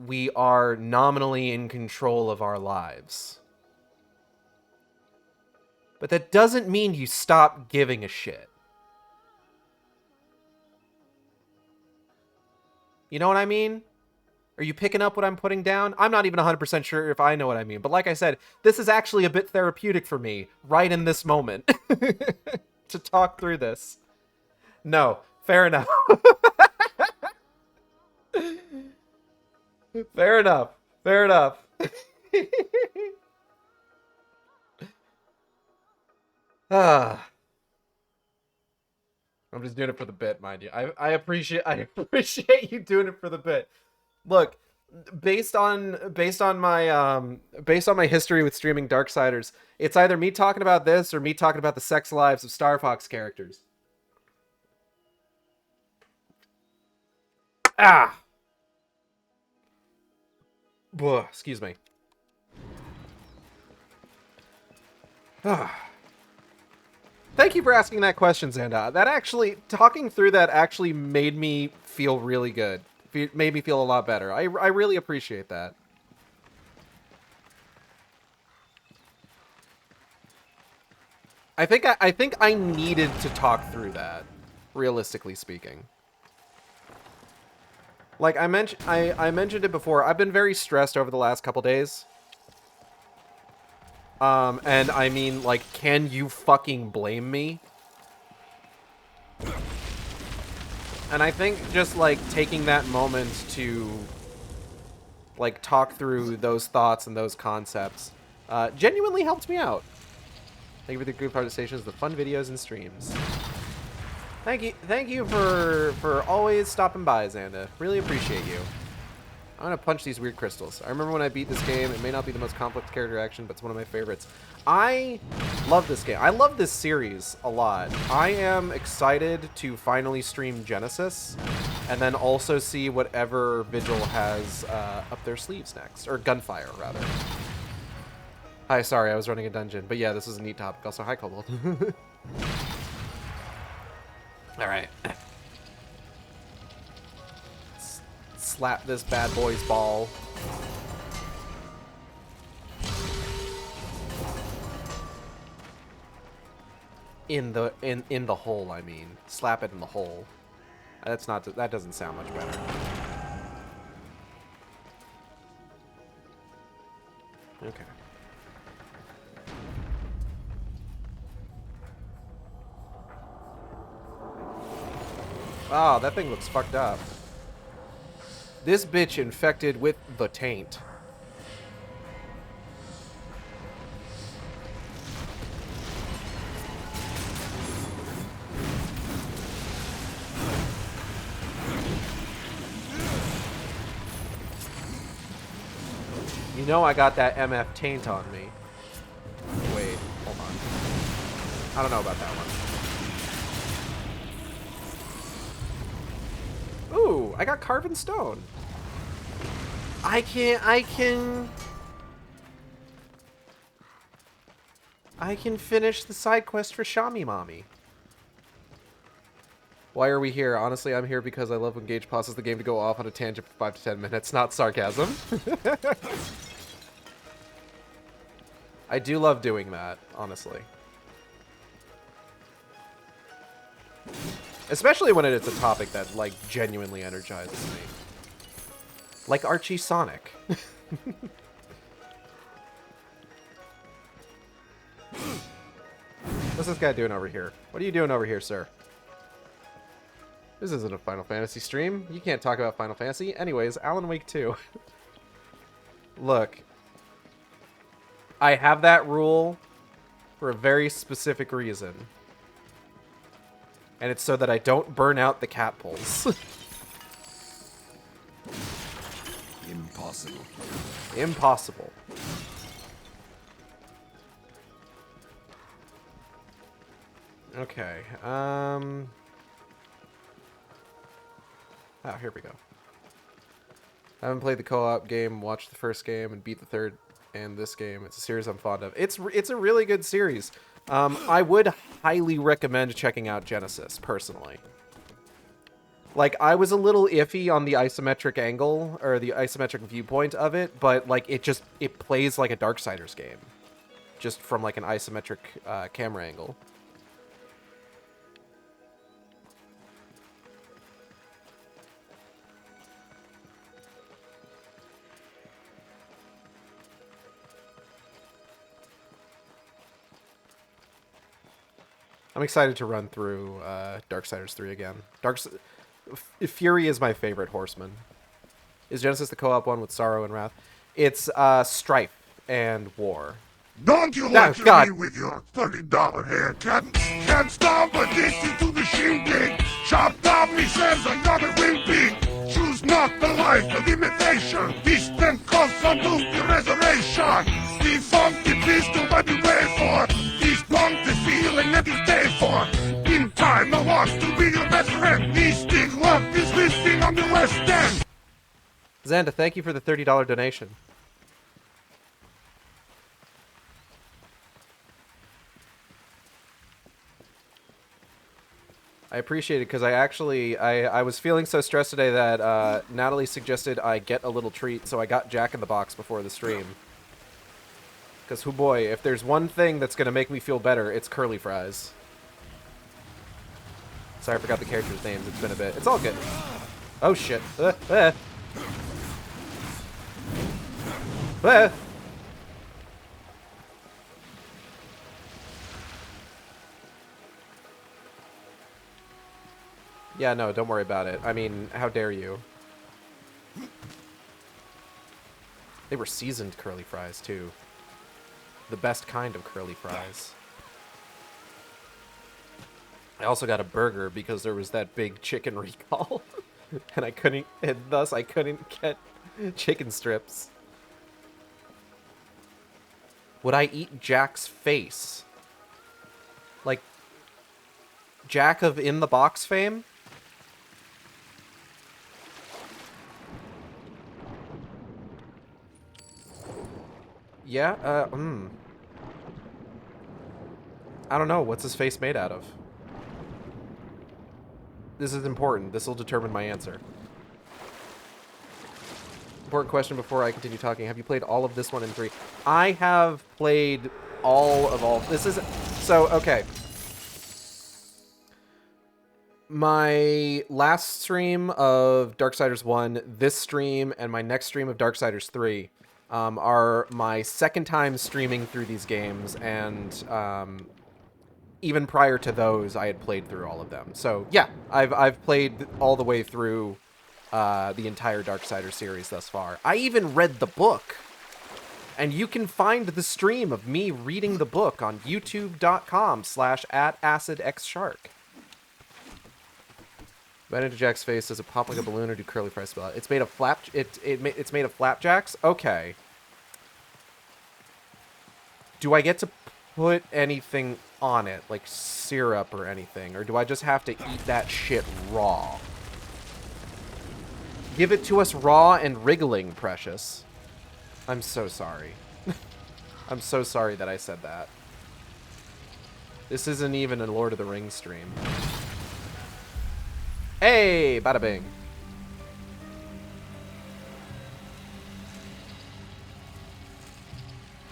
we are nominally in control of our lives. But that doesn't mean you stop giving a shit. You know what I mean? Are you picking up what I'm putting down? I'm not even 100% sure if I know what I mean. But like I said, this is actually a bit therapeutic for me right in this moment to talk through this. No, fair enough. Fair enough. Fair enough. I'm just doing it for the bit, mind you. I appreciate you doing it for the bit. Look, based on my history with streaming Darksiders, it's either me talking about this or me talking about the sex lives of Star Fox characters. Ah. Ugh, excuse me. Thank you for asking that question, Xanda. That actually, talking through that actually made me feel really good. Made me feel a lot better. I really appreciate that. I think I needed to talk through that, realistically speaking. Like I mentioned it before. I've been very stressed over the last couple days. And I mean, like, can you fucking blame me? And I think just, like, taking that moment to, like, talk through those thoughts and those concepts genuinely helped me out. Thank you for the good participations, the fun videos and streams. Thank you for always stopping by, Xanda. Really appreciate you. I'm gonna punch these weird crystals. I remember when I beat this game, it may not be the most complex character action, but it's one of my favorites. I love this game. I love this series a lot. I am excited to finally stream Genesis, and then also see whatever Vigil has up their sleeves next. Or Gunfire, rather. Hi, sorry, I was running a dungeon. But yeah, this is a neat topic. Also, hi, Kobold. Alright. Slap this bad boy's ball. In the hole, I mean. Slap it in the hole. That doesn't sound much better. Okay. Oh, that thing looks fucked up. This bitch infected with the taint. You know I got that MF taint on me. Wait, hold on. I don't know about that one. Ooh, I got carven stone. I can finish the side quest for Shami Mommy. Why are we here? Honestly, I'm here because I love when Gage pauses the game to go off on a tangent for 5 to 10 minutes. Not sarcasm. I do love doing that, honestly. Especially when it's a topic that, like, genuinely energizes me. Like Archie Sonic. What's this guy doing over here? What are you doing over here, sir? This isn't a Final Fantasy stream. You can't talk about Final Fantasy. Anyways, Alan Wake 2. Look. I have that rule for a very specific reason. And it's so that I don't burn out the cat poles. Impossible. Impossible. Okay. Oh, here we go. I haven't played the co-op game, watched the first game, and beat the third and this game. It's a series I'm fond of. It's a really good series. I would highly recommend checking out Genesis, personally. Like, I was a little iffy on the isometric angle, or the isometric viewpoint of it, but, like, it plays like a Darksiders game. Just from, like, an isometric camera angle. I'm excited to run through Darksiders 3 again. Fury is my favorite horseman. Is Genesis the co-op one with Sorrow and Wrath? It's Strife and War. Don't you like me with your $30 haircut? Can't stop addicted to the shindig. Chopped off me says another wimpy. Choose not the life of imitation. Distant costs unto the reservation. The funky pistol what you wait for. This punk the feeling that you stay for. In time I want to be your best friend. This big love is listing on the West End. Xanda, thank you for the $30 donation. I appreciate it because I was feeling so stressed today that Natalie suggested I get a little treat, so I got Jack in the Box before the stream. Because, oh boy, if there's one thing that's going to make me feel better, it's curly fries. Sorry, I forgot the characters' names. It's been a bit. It's all good. Oh, shit. Yeah, no, don't worry about it. I mean, how dare you? They were seasoned curly fries, too. The best kind of curly fries. I also got a burger because there was that big chicken recall. and thus I couldn't get chicken strips. Would I eat Jack's face? Like, Jack of In the Box fame? Yeah, I don't know. What's his face made out of? This is important. This will determine my answer. Important question before I continue talking. Have you played all of this 1 and 3? I have played all. This is... So, okay. My last stream of Darksiders 1, this stream, and my next stream of Darksiders 3 are my second time streaming through these games, and even prior to those, I had played through all of them. So yeah, I've played all the way through the entire Darksiders series thus far. I even read the book, and you can find the stream of me reading the book on youtube.com/@acidxshark. Bite into Jack's face. Does it pop like a balloon or do curly fries spill out? It's made of it's made of flapjacks? Okay. Do I get to put anything on it, like syrup or anything? Or do I just have to eat that shit raw? Give it to us raw and wriggling, Precious. I'm so sorry. I'm so sorry that I said that. This isn't even a Lord of the Rings stream. Hey, bada bing.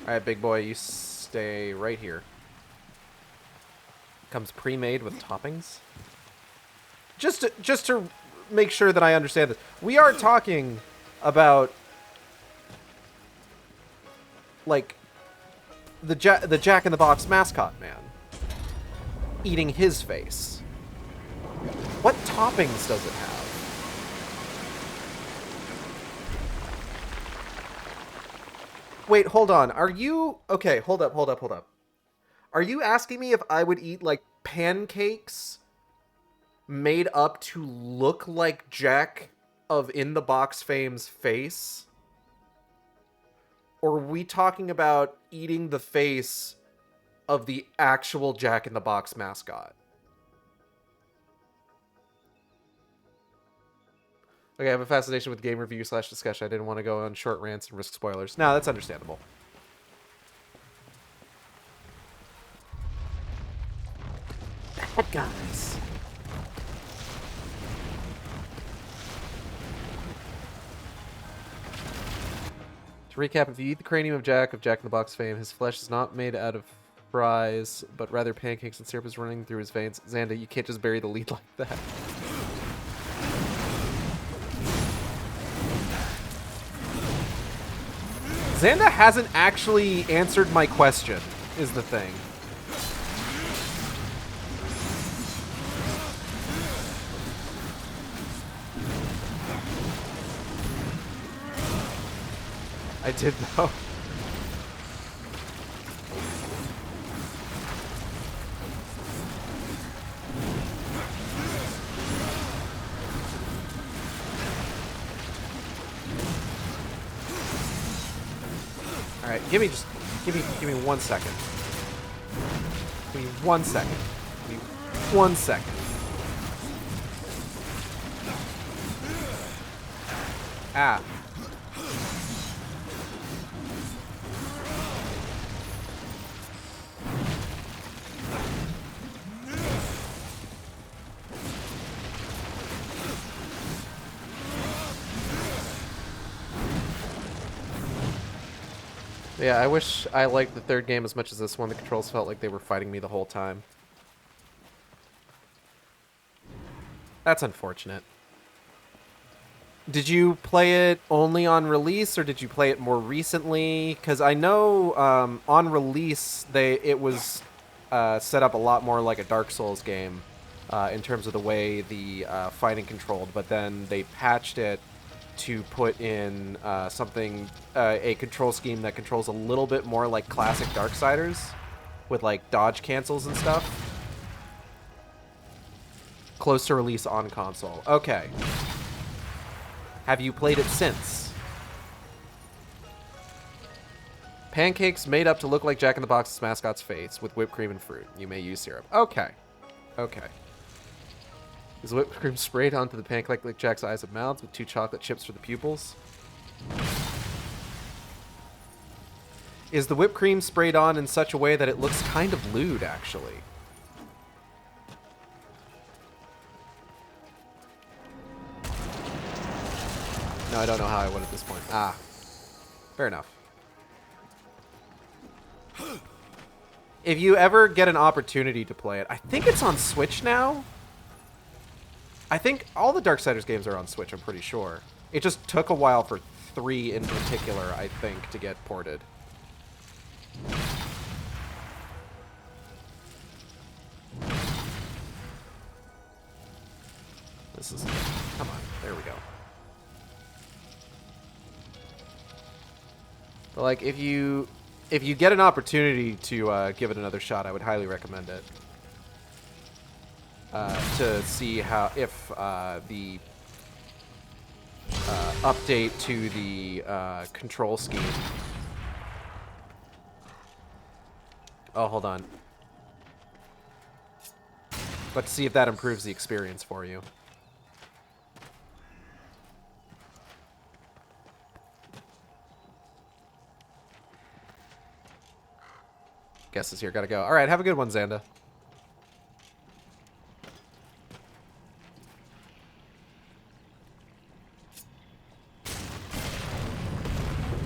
Alright, big boy, you stay right here. Comes pre-made with toppings. Just to make sure that I understand this. We are talking about, like, the Jack in the Box mascot man eating his face. What toppings does it have? Wait, hold on. Are you... Okay, hold up. Are you asking me if I would eat, like, pancakes made up to look like Jack of In the Box fame's face? Or are we talking about eating the face of the actual Jack in the Box mascot? Okay, I have a fascination with game review / discussion. I didn't want to go on short rants and risk spoilers. No, that's understandable. Bad guys. To recap, if you eat the cranium of Jack in the Box fame, his flesh is not made out of fries, but rather pancakes and syrup is running through his veins. Xanda, you can't just bury the lead like that. Xanda hasn't actually answered my question, is the thing. I did though. Alright, give me 1 second. Give me 1 second. Give me 1 second. Ah. Yeah, I wish I liked the third game as much as this one. The controls felt like they were fighting me the whole time. That's unfortunate. Did you play it only on release, or did you play it more recently? Because I know on release it was set up a lot more like a Dark Souls game in terms of the way the fighting controlled, but then they patched it to put in a control scheme that controls a little bit more like classic Darksiders, with like dodge cancels and stuff. Close to release on console. Okay. Have you played it since? Pancakes made up to look like Jack in the Box's mascot's face with whipped cream and fruit. You may use syrup. Okay. Okay. Is whipped cream sprayed onto the pancake like Jack's eyes and mouths with 2 chocolate chips for the pupils? Is the whipped cream sprayed on in such a way that it looks kind of lewd, actually? No, I don't know how I would at this point. Ah. Fair enough. If you ever get an opportunity to play it, I think it's on Switch now. I think all the Darksiders games are on Switch, I'm pretty sure. It just took a while for 3 in particular, I think, to get ported. This is... Come on. There we go. But, like, if you get an opportunity to give it another shot, I would highly recommend it. To see if the update to the control scheme. Oh, hold on. But to see if that improves the experience for you. Guess is here. Gotta go. All right, have a good one, Xanda.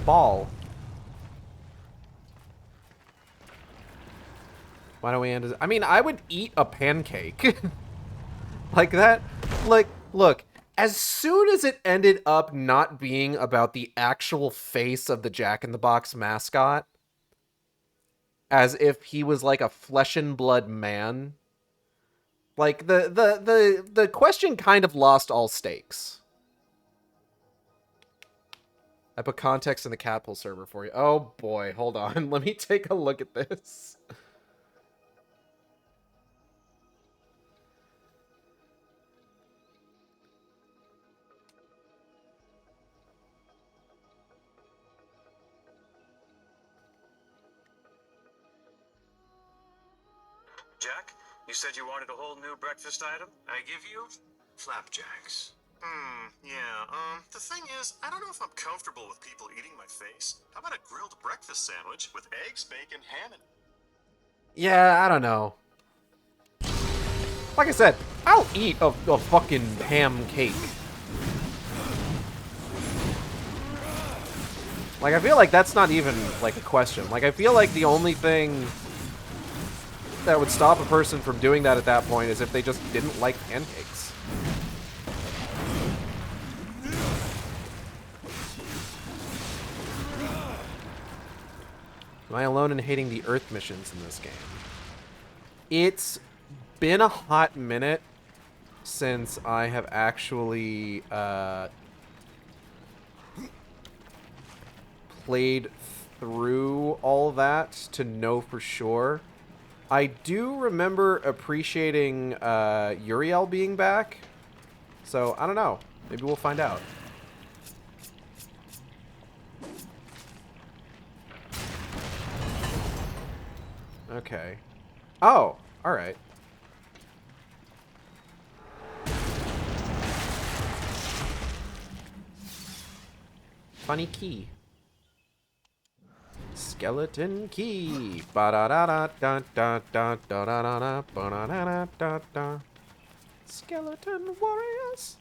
Ball. Why don't we end it? I mean, I would eat a pancake. Like that. Like, look, as soon as it ended up not being about the actual face of the Jack in the Box mascot, as if he was like a flesh and blood man, Like, the question kind of lost all stakes. I put context in the Catpool server for you. Oh boy, hold on. Let me take a look at this. Jack, you said you wanted a whole new breakfast item? I give you flapjacks. The thing is, I don't know if I'm comfortable with people eating my face. How about a grilled breakfast sandwich with eggs, bacon, ham, and... Yeah, I don't know. Like I said, I'll eat a fucking ham cake. Like, I feel like that's not even, like, a question. Like, I feel like the only thing that would stop a person from doing that at that point is if they just didn't like pancakes. Am I alone in hating the Earth missions in this game? It's been a hot minute since I have actually played through all that to know for sure. I do remember appreciating Uriel being back, so I don't know. Maybe we'll find out. Okay. Oh, alright. Funny key. Skeleton key. Ba da da da da da da da da da da da da da da. Skeleton warriors.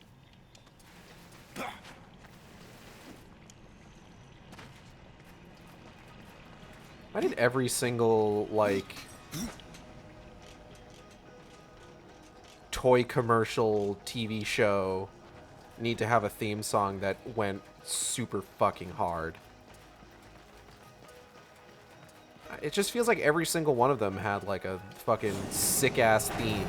Why did every single, like, toy commercial TV show need to have a theme song that went super fucking hard? It just feels like every single one of them had, like, a fucking sick-ass theme.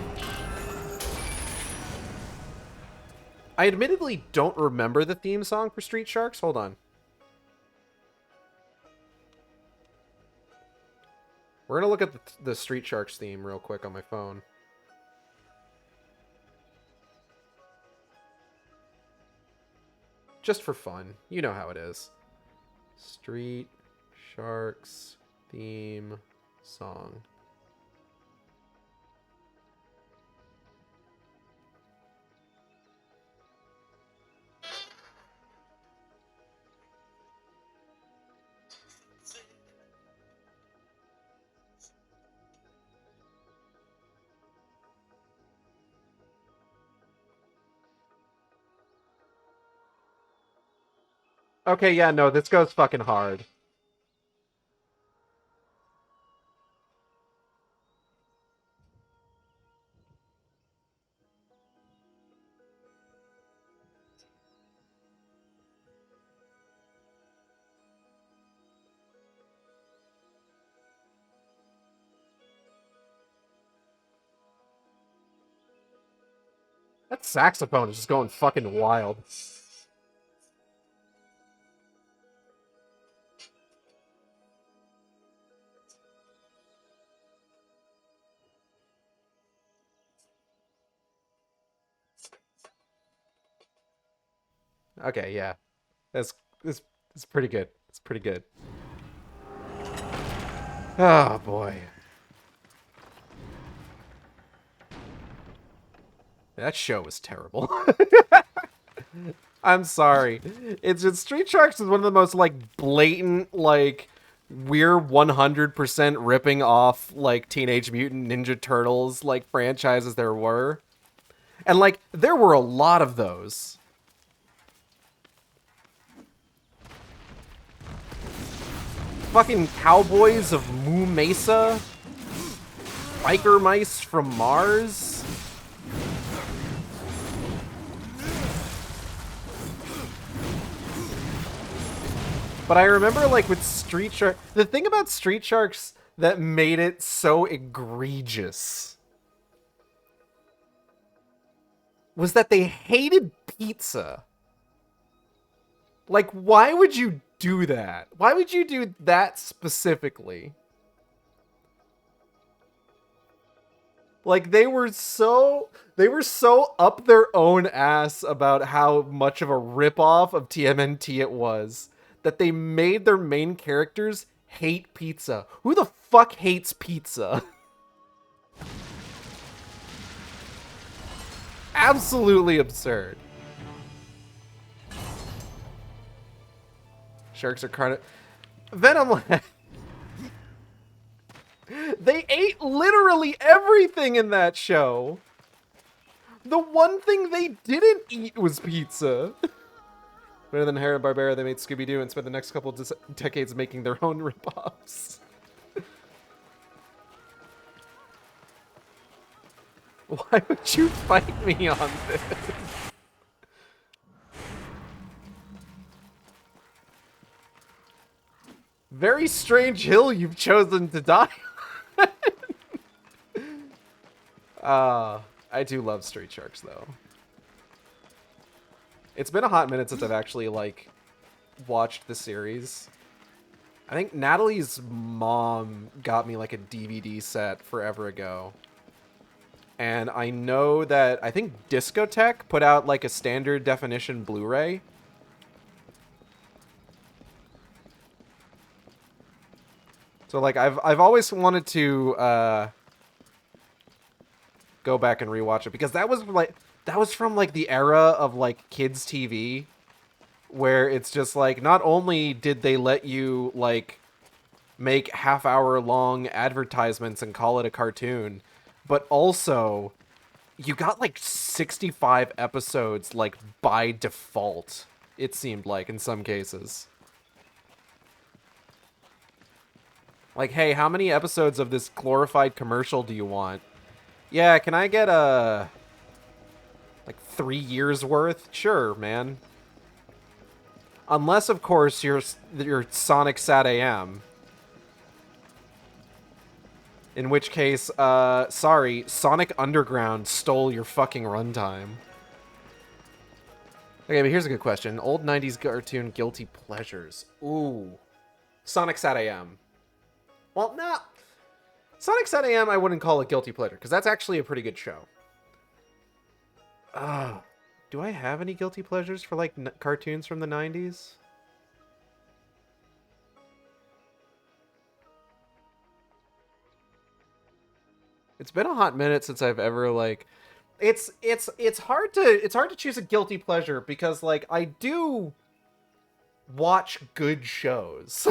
I admittedly don't remember the theme song for Street Sharks. Hold on. We're gonna look at the Street Sharks theme real quick on my phone. Just for fun. You know how it is. Street Sharks theme song. Okay, yeah, no, this goes fucking hard. That saxophone is just going fucking wild. Okay, yeah. That's pretty good. It's pretty good. Oh boy. That show was terrible. I'm sorry. It's just Street Sharks is one of the most, like, blatant, like, we're 100% ripping off, like, Teenage Mutant Ninja Turtles, like, franchises there were. And, like, there were a lot of those. Fucking Cowboys of Moo Mesa. Biker Mice from Mars. But I remember, like, with Street Sharks, the thing about Street Sharks that made it so egregious was that they hated pizza. Like, why would you do that? Why would you do that specifically? Like, they were so up their own ass about how much of a ripoff of TMNT it was that they made their main characters hate pizza. Who the fuck hates pizza? Absolutely absurd. Sharks are kind of... Venom... They ate literally everything in that show. The one thing they didn't eat was pizza. Better than Hanna-Barbera, they made Scooby-Doo and spent the next couple of decades making their own ripoffs. Why would you fight me on this? Very strange hill you've chosen to die on. I do love Street Sharks, though. It's been a hot minute since I've actually, like, watched the series. I think Natalie's mom got me, like, a DVD set forever ago. And I know that, I think Discotech put out, like, a standard definition Blu-ray. So, like, I've always wanted to, go back and rewatch it, because that was from like the era of like kids TV, where it's just like, not only did they let you like make half-hour long advertisements and call it a cartoon, but also you got like 65 episodes like by default, it seemed like in some cases. Like, hey, how many episodes of this glorified commercial do you want? Yeah, can I get like 3 years worth? Sure, man. Unless, of course, you're Sonic Sat AM. In which case, sorry, Sonic Underground stole your fucking runtime. Okay, but here's a good question. Old 90s cartoon guilty pleasures. Ooh. Sonic Sat AM. Well, no. Sonic Sat AM, I wouldn't call it guilty pleasure, because that's actually a pretty good show. Do I have any guilty pleasures for, like, cartoons from the 90s? It's been a hot minute since I've ever, like... It's hard to choose a guilty pleasure, because, like, I do watch good shows.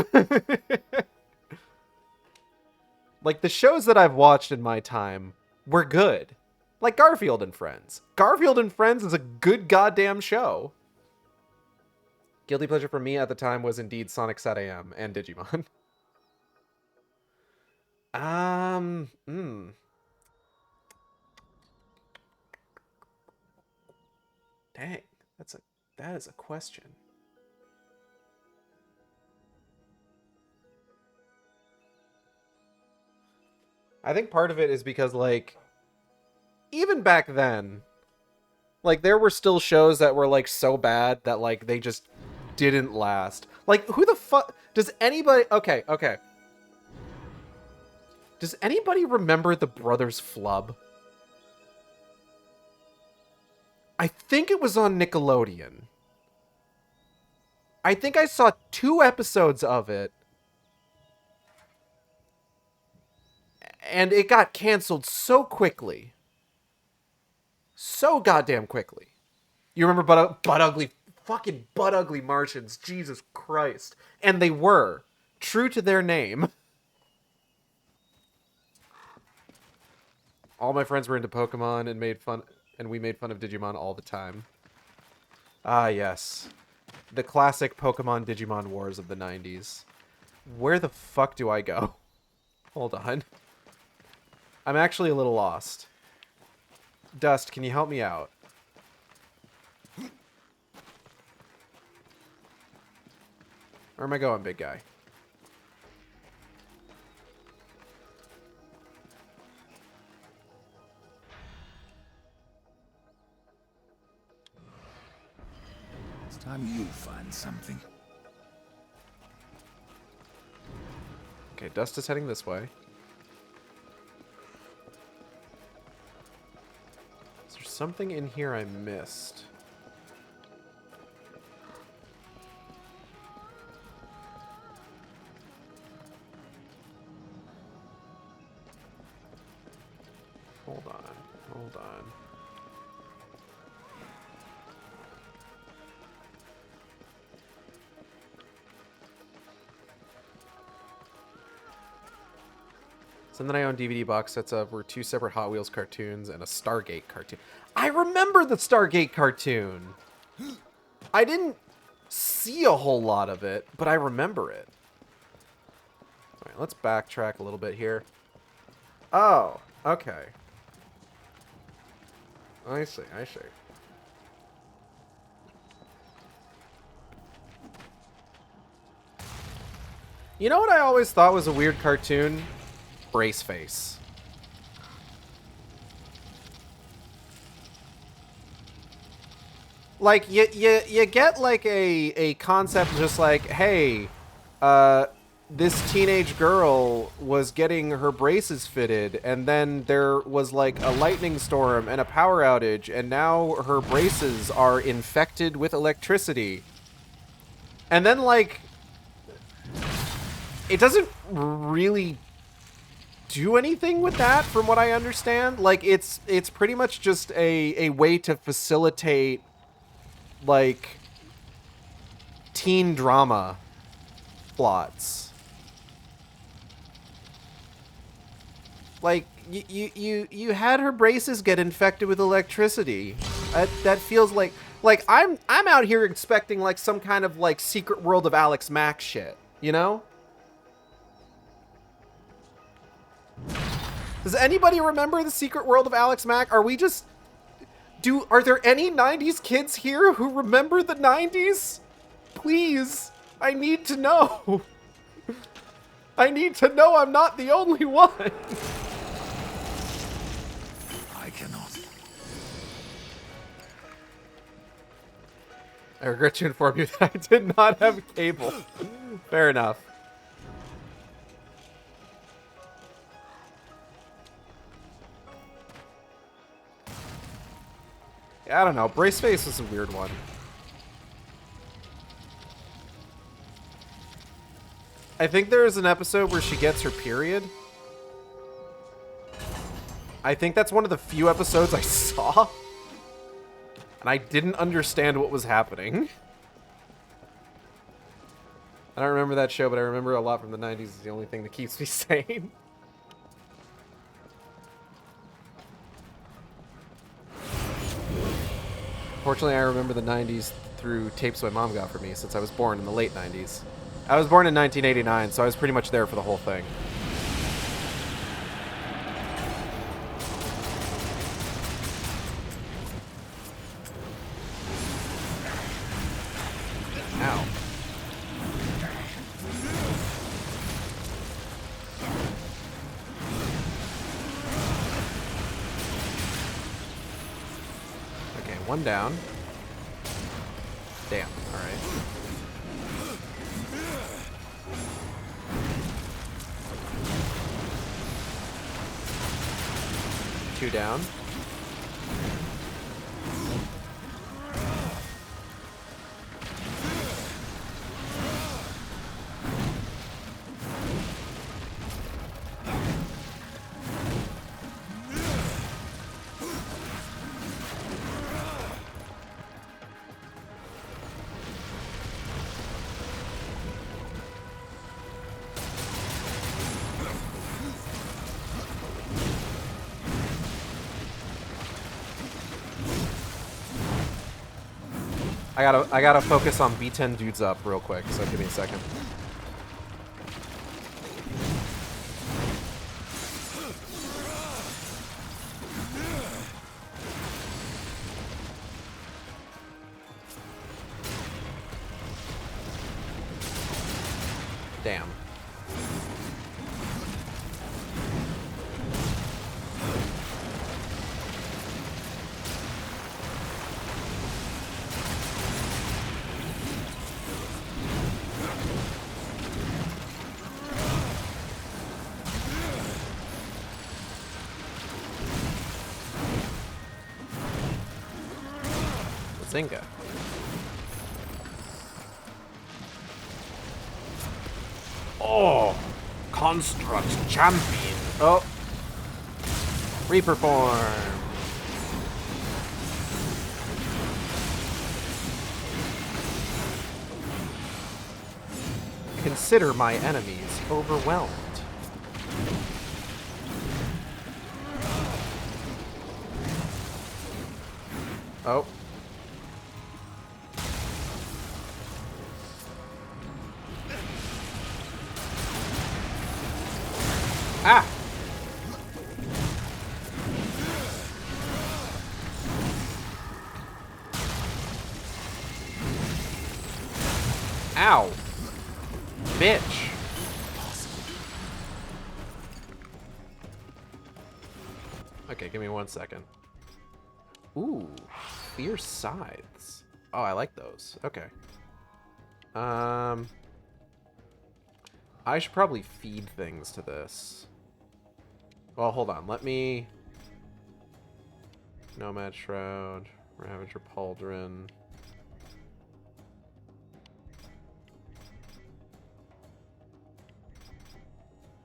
Like, the shows that I've watched in my time were good. Like Garfield and Friends. Garfield and Friends is a good goddamn show. Guilty pleasure for me at the time was indeed Sonic Sat AM and Digimon. Dang, that is a question. I think part of it is because, like, even back then, like, there were still shows that were, like, so bad that, like, they just didn't last. Like, who the fuck... Does anybody... Okay. Does anybody remember the Brothers Flub? I think it was on Nickelodeon. I think I saw 2 episodes of it. And it got canceled so quickly. So goddamn quickly. You remember fucking butt ugly Martians. Jesus Christ. And they were. True to their name. All my friends were into Pokemon and we made fun of Digimon all the time. Ah, yes. The classic Pokemon Digimon wars of the 90s. Where the fuck do I go? Hold on. I'm actually a little lost. Dust, can you help me out? Where am I going, big guy? It's time you find something. Okay, dust is heading this way. Is there something in here I missed? Hold on, hold on. Something I own DVD box sets of were 2 separate Hot Wheels cartoons and a Stargate cartoon. I remember the Stargate cartoon! I didn't see a whole lot of it, but I remember it. Alright, let's backtrack a little bit here. Oh, okay. I see, I see. You know what I always thought was a weird cartoon? Brace face. Like, you get, like, a concept just like, hey, this teenage girl was getting her braces fitted, and then there was, like, a lightning storm and a power outage, and now her braces are infected with electricity. And then, like, it doesn't really do anything with that, from what I understand. Like, it's pretty much just a way to facilitate, like, teen drama plots. Like, you had her braces get infected with electricity. That feels like I'm out here expecting, like, some kind of, like, Secret World of Alex Mack shit, you know? Does anybody remember the Secret World of Alex Mack? Are there any 90s kids here who remember the 90s? Please, I need to know. I need to know I'm not the only one. I cannot. I regret to inform you that I did not have cable. Fair enough. I don't know. Brace face is a weird one. I think there is an episode where she gets her period. I think that's one of the few episodes I saw. And I didn't understand what was happening. I don't remember that show, but I remember a lot from the 90s. It's the only thing that keeps me sane. Fortunately, I remember the 90s through tapes my mom got for me since I was born in the late 90s. I was born in 1989, so I was pretty much there for the whole thing. Ow. Okay, one down. Damn, alright. Two down. I gotta focus on B10 dudes up real quick, so give me a second. Damn. Bazinga. Oh! Construct champion. Oh! Reaper form. Consider my enemies overwhelmed. Oh. Ah! Ow! Bitch! Okay, give me 1 second. Ooh, fierce scythes. Oh, I like those. Okay. I should probably feed things to this. Well, hold on. Let me... Nomad Shroud, Ravager Pauldron.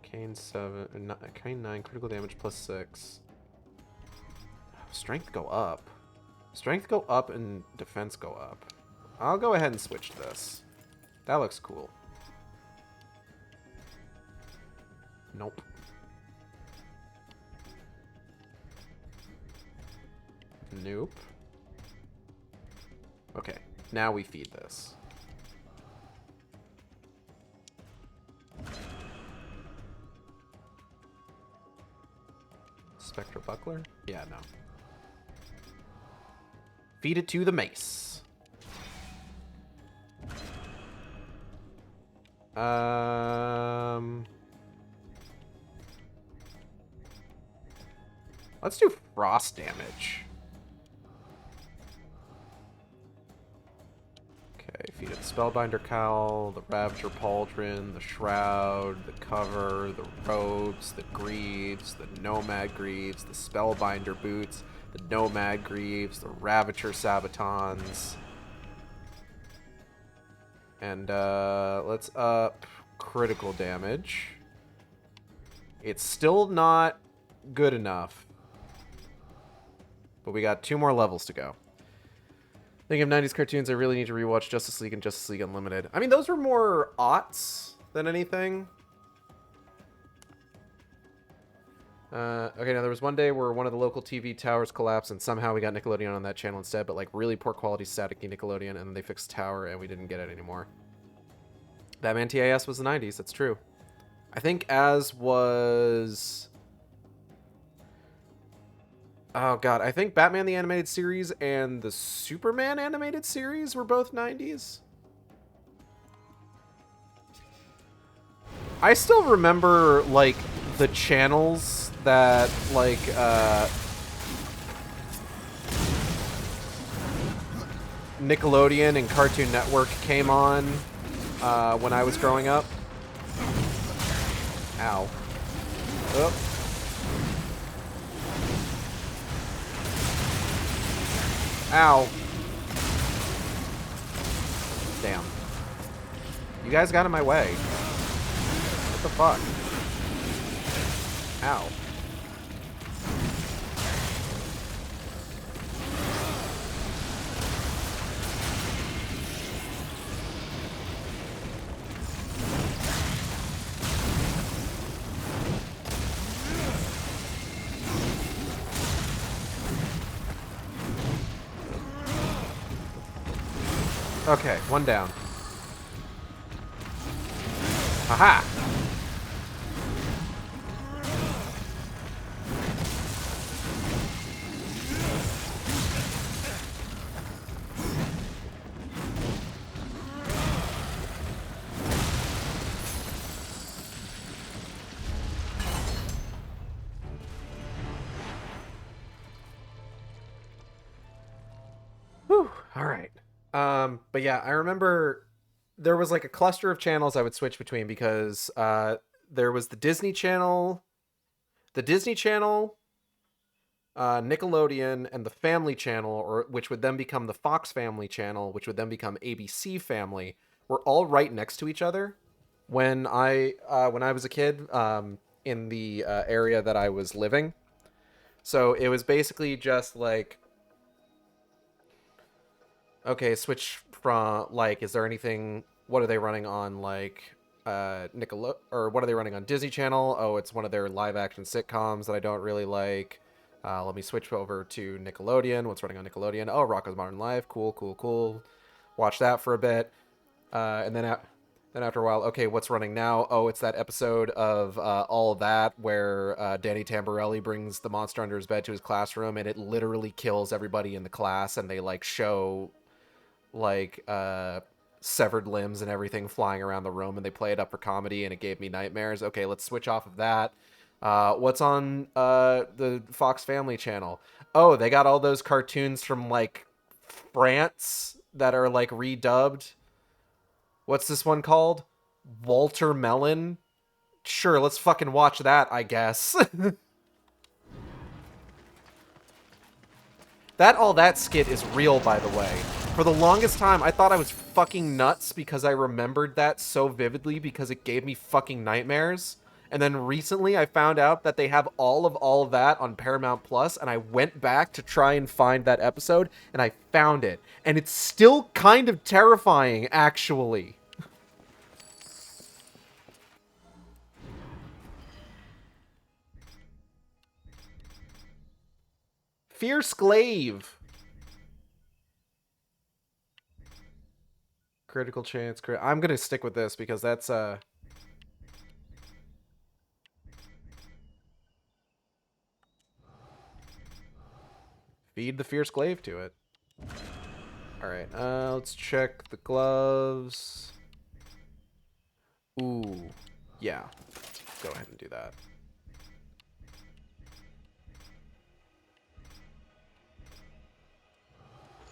Kane 7, Kane 9, critical damage plus 6. Strength go up. Strength go up and defense go up. I'll go ahead and switch this. That looks cool. Nope. Nope. Okay, now we feed this. Spectral Buckler? Yeah, no. Feed it to the mace. Let's do frost damage. Okay, feed it the Spellbinder Cowl, the Ravager Pauldron, the Shroud, the Cover, the Robes, the Greaves, the Nomad Greaves, the Spellbinder Boots, the Nomad Greaves, the Ravager Sabatons. And let's up critical damage. It's still not good enough. But we got 2 more levels to go. Thinking of 90s cartoons, I really need to rewatch Justice League and Justice League Unlimited. I mean, those were more aughts than anything. Okay, now there was one day where one of the local TV towers collapsed and somehow we got Nickelodeon on that channel instead, but like really poor quality staticky Nickelodeon, and then they fixed Tower and we didn't get it anymore. Batman TAS was the 90s, that's true. I think as was... Oh god, I think Batman the Animated Series and the Superman Animated Series were both 90s. I still remember, like, the channels that, like, Nickelodeon and Cartoon Network came on when I was growing up. Ow. Oh. Ow. Damn. You guys got in my way. What the fuck? Ow. Okay, 1 down. Haha! Whew, alright. But yeah, I remember there was like a cluster of channels I would switch between because there was the Disney Channel, Nickelodeon, and the Family Channel, or which would then become the Fox Family Channel, which would then become ABC Family, were all right next to each other. When I was a kid, in the area that I was living, so it was basically just like, okay, switch from, like, is there anything? What are they running on, like, or what are they running on Disney Channel? Oh, it's one of their live action sitcoms that I don't really like. Let me switch over to Nickelodeon. What's running on Nickelodeon? Oh, Rocko's Modern Life. Cool, cool, cool. Watch that for a bit. And then after a while, okay, what's running now? Oh, it's that episode of All of That where Danny Tamborelli brings the monster under his bed to his classroom, and it literally kills everybody in the class, and they, like, show, like, severed limbs and everything flying around the room, and they play it up for comedy, and it gave me nightmares. Okay, let's switch off of that. What's on the Fox Family Channel? Oh, they got all those cartoons from, like, France that are, like, redubbed. What's this one called? Walter Melon? Sure, let's fucking watch that, I guess. That skit is real, by the way. For the longest time, I thought I was fucking nuts because I remembered that so vividly because it gave me fucking nightmares. And then recently I found out that they have all of that on Paramount Plus, and I went back to try and find that episode, and I found it. And it's still kind of terrifying, actually. Fierce Glaive. Critical chance. I'm going to stick with this because that's... Feed the Fierce Glaive to it. Alright, let's check the gloves. Ooh. Yeah. Go ahead and do that.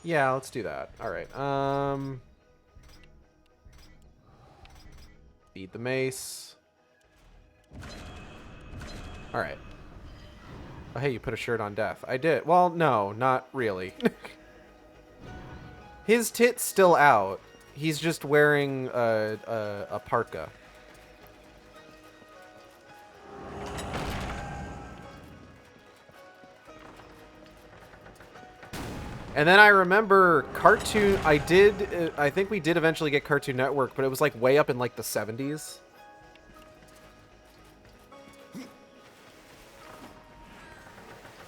Yeah, let's do that. Alright, feed the mace. Alright. Oh, hey, you put a shirt on Death. I did. Well, no, not really. His tit's still out. He's just wearing a parka. And then I remember Cartoon... I think we did eventually get Cartoon Network, but it was, like, way up in, like, the 70s.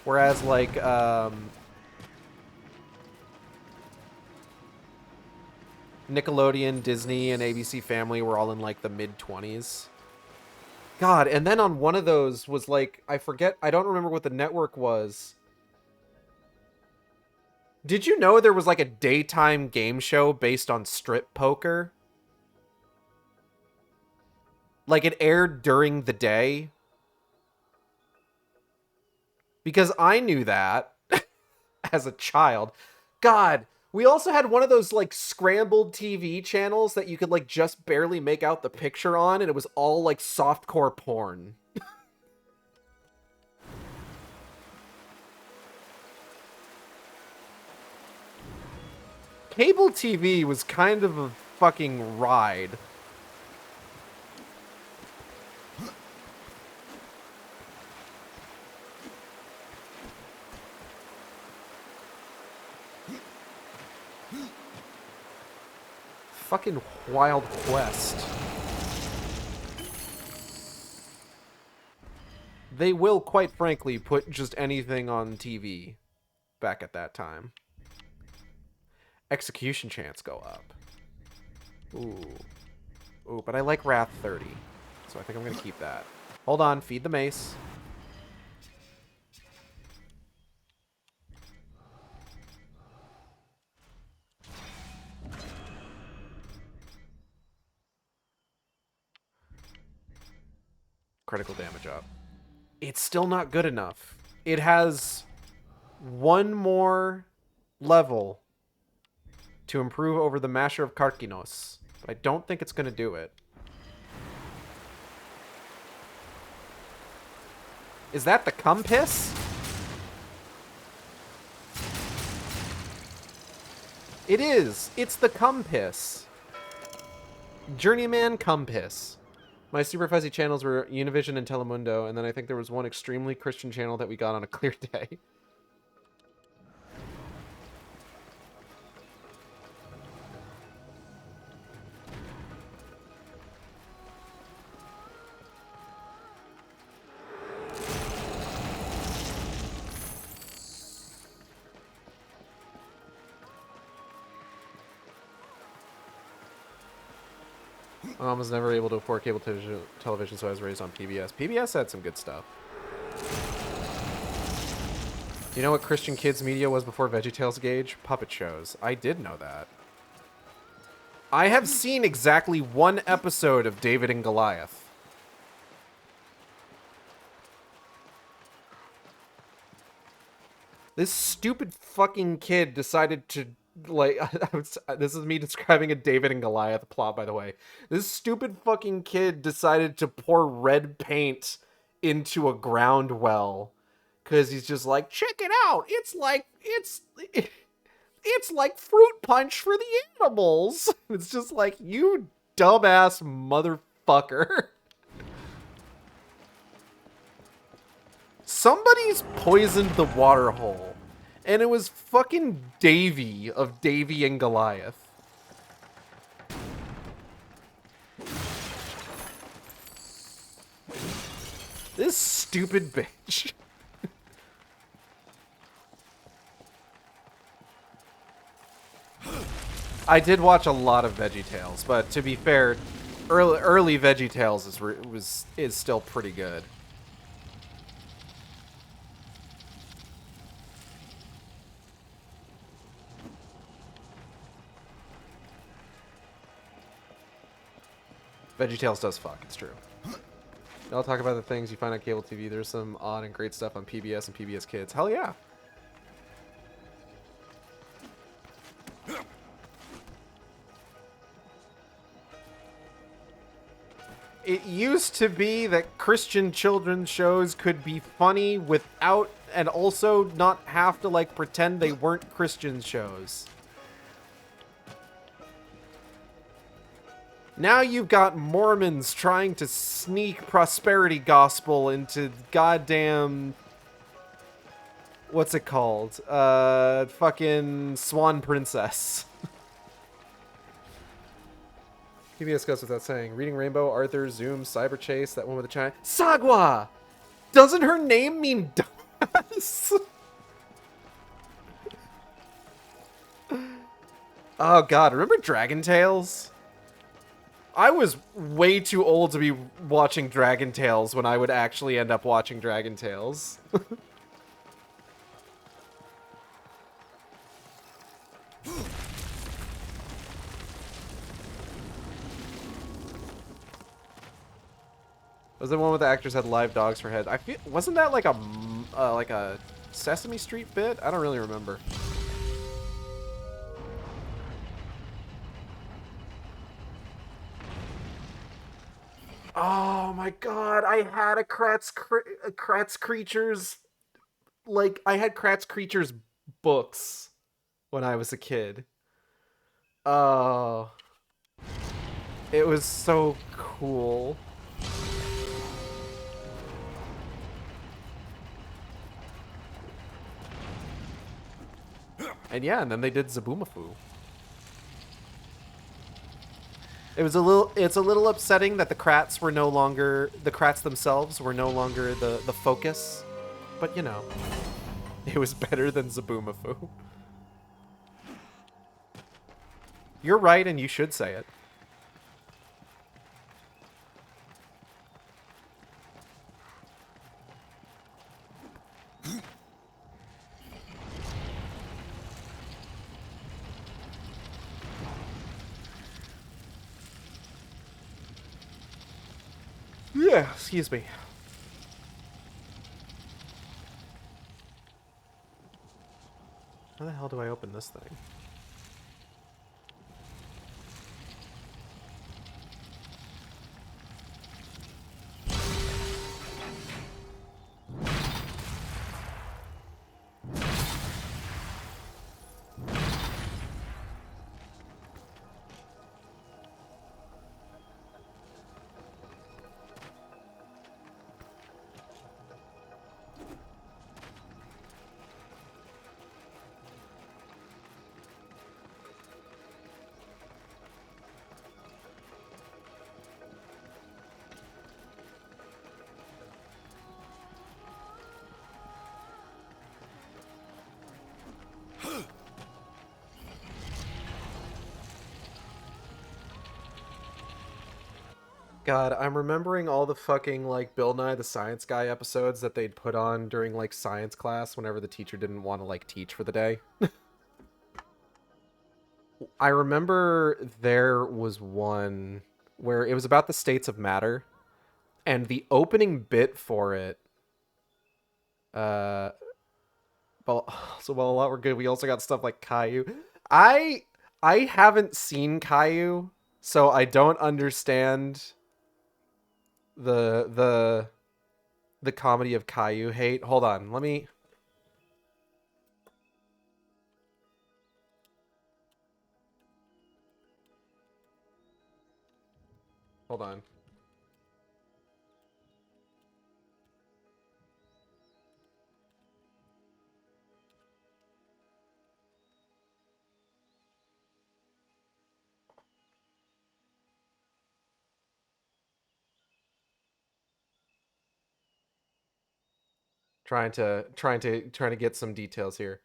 Whereas, like, Nickelodeon, Disney, and ABC Family were all in, like, the mid-20s. God, and then on one of those was, like, I don't remember what the network was. Did you know there was, like, a daytime game show based on strip poker? Like, it aired during the day? Because I knew that as a child. God, we also had one of those, like, scrambled TV channels that you could, like, just barely make out the picture on, and it was all, like, softcore porn. Cable TV was kind of a fucking ride. Fucking Wild Quest. They will, quite frankly, put just anything on TV back at that time. Execution chance go up. Ooh. Ooh, but I like Wrath 30, so I think I'm going to keep that. Hold on, feed the mace. Critical damage up. It's still not good enough. It has one more level to improve over the Masher of Karkinos, but I don't think it's going to do it. Is that the cum piss? It is. It's the Compass. Journeyman Compass. My super fuzzy channels were Univision and Telemundo, and then I think there was one extremely Christian channel that we got on a clear day. My mom was never able to afford cable television, so I was raised on PBS. PBS had some good stuff. You know what Christian kids media was before VeggieTales Gage? Puppet shows. I did know that. I have seen exactly one episode of David and Goliath. This stupid fucking kid decided to, like, this is me describing a David and Goliath plot, by the way. This stupid fucking kid decided to pour red paint into a ground well. Because he's just like, check it out. It's like fruit punch for the animals. It's just like, you dumbass motherfucker. Somebody's poisoned the water hole. And it was fucking Davy of Davy and Goliath. This stupid bitch. I did watch a lot of VeggieTales, but to be fair, early VeggieTales is still pretty good. VeggieTales does fuck, it's true. I'll talk about the things you find on cable TV. There's some odd and great stuff on PBS and PBS Kids. Hell yeah. It used to be that Christian children's shows could be funny without, and also not have to, like, pretend they weren't Christian shows. Now you've got Mormons trying to sneak prosperity gospel into goddamn... what's it called? Fucking Swan Princess. PBS goes without saying. Reading Rainbow, Arthur, Zoom, Cyber Chase, that one with the China. Sagwa! Doesn't her name mean dumbass? Oh god, remember Dragon Tales? I was way too old to be watching Dragon Tales when I would actually end up watching Dragon Tales. Was the one with the actors had live dogs for heads? I feel, wasn't that like a Sesame Street bit? I don't really remember. Oh my god, I had a Kratz Creatures, like, I had Kratz Creatures books when I was a kid. Oh. It was so cool. And yeah, and then they did Zaboomafoo. It's a little upsetting that the Kratts were no longer, the Kratts themselves were no longer the focus. But you know, it was better than Zaboomafoo. You're right, and you should say it. Yeah, excuse me. How the hell do I open this thing? God, I'm remembering all the fucking, like, Bill Nye the Science Guy episodes that they'd put on during, like, science class whenever the teacher didn't want to, like, teach for the day. I remember there was one where it was about the states of matter, and the opening bit for it, well, so while a lot were good, we also got stuff like Caillou. I haven't seen Caillou, so I don't understand the comedy of Caillou hate. Hold on, let me... Hold on. Trying to get some details here.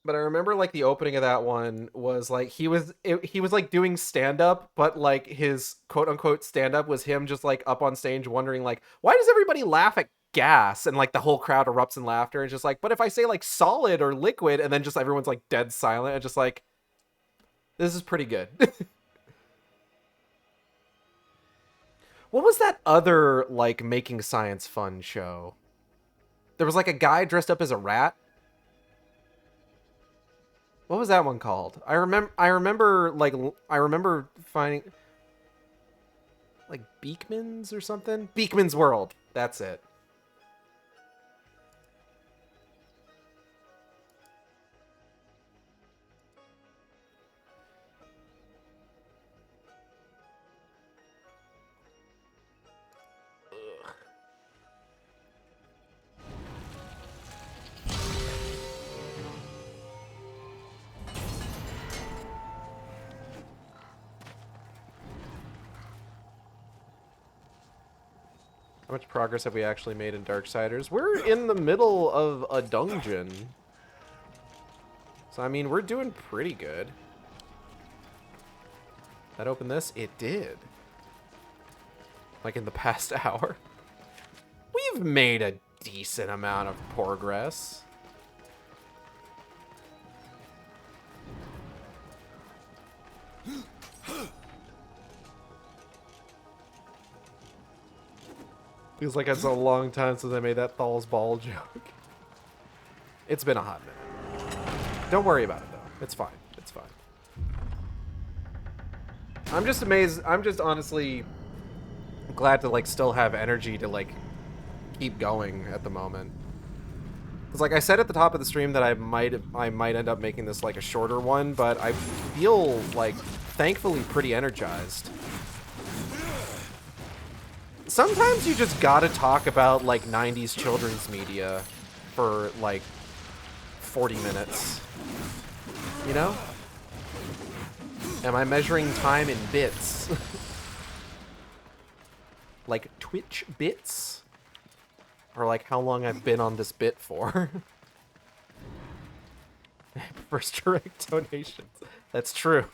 But I remember, like, the opening of that one was like he was like doing stand up, but like his quote unquote stand up was him just like up on stage wondering like, why does everybody laugh at gas? And like the whole crowd erupts in laughter. And just like, but if I say like solid or liquid, and then just everyone's like dead silent and just like, this is pretty good. What was that other like making science fun show? There was like a guy dressed up as a rat. What was that one called? I remember finding like Beekman's or something. Beekman's World. That's it. How much progress have we actually made in Darksiders? We're in the middle of a dungeon. So, I mean, we're doing pretty good. That opened this? It did. Like in the past hour. We've made a decent amount of progress. Feels like it's a long time since I made that Thal's Ball joke. It's been a hot minute. Don't worry about it, though. It's fine. It's fine. I'm just amazed. I'm just honestly glad to, like, still have energy to, like, keep going at the moment. Because, like I said at the top of the stream that I might end up making this, like, a shorter one, but I feel, like, thankfully pretty energized. Sometimes you just gotta talk about, like, 90s children's media for, like, 40 minutes. You know? Am I measuring time in bits? Like, Twitch bits? Or, like, how long I've been on this bit for? First direct donations. That's true.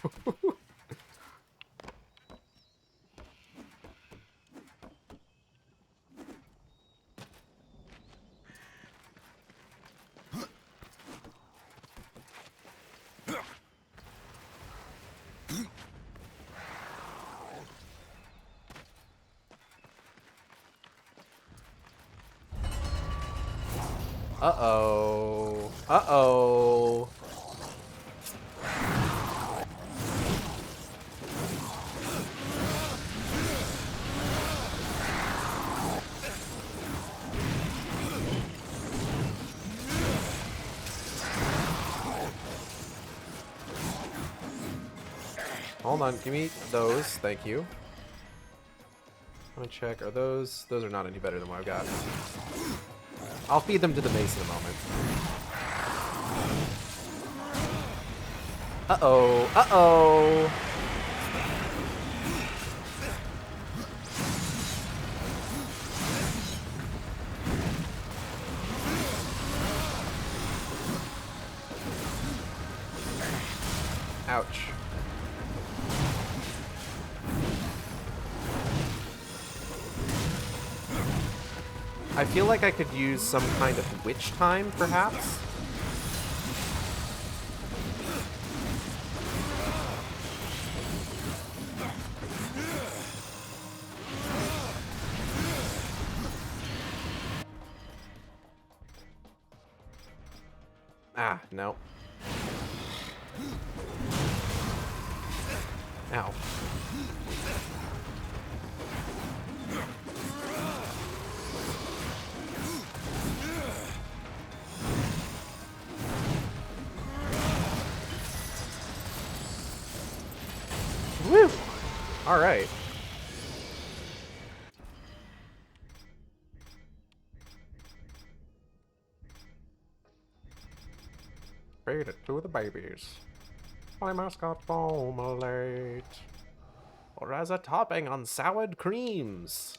Uh-oh. Uh-oh. Hold on, give me those. Thank you. I'm gonna check. Are those are not any better than what I've got. I'll feed them to the mace in a moment. Uh-oh. Uh-oh. Ouch. I feel like I could use some kind of witch time, perhaps? Ah, no. Ow. Woo! Alright. Feed it to the babies. My mascot foam-a-late. Or as a topping on soured creams.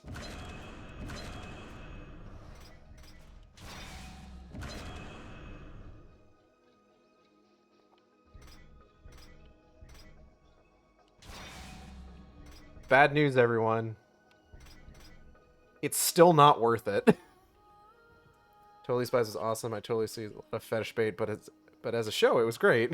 Bad news, everyone. It's still not worth it. Totally Spies is awesome. I totally see a fetish bait, but as a show, it was great.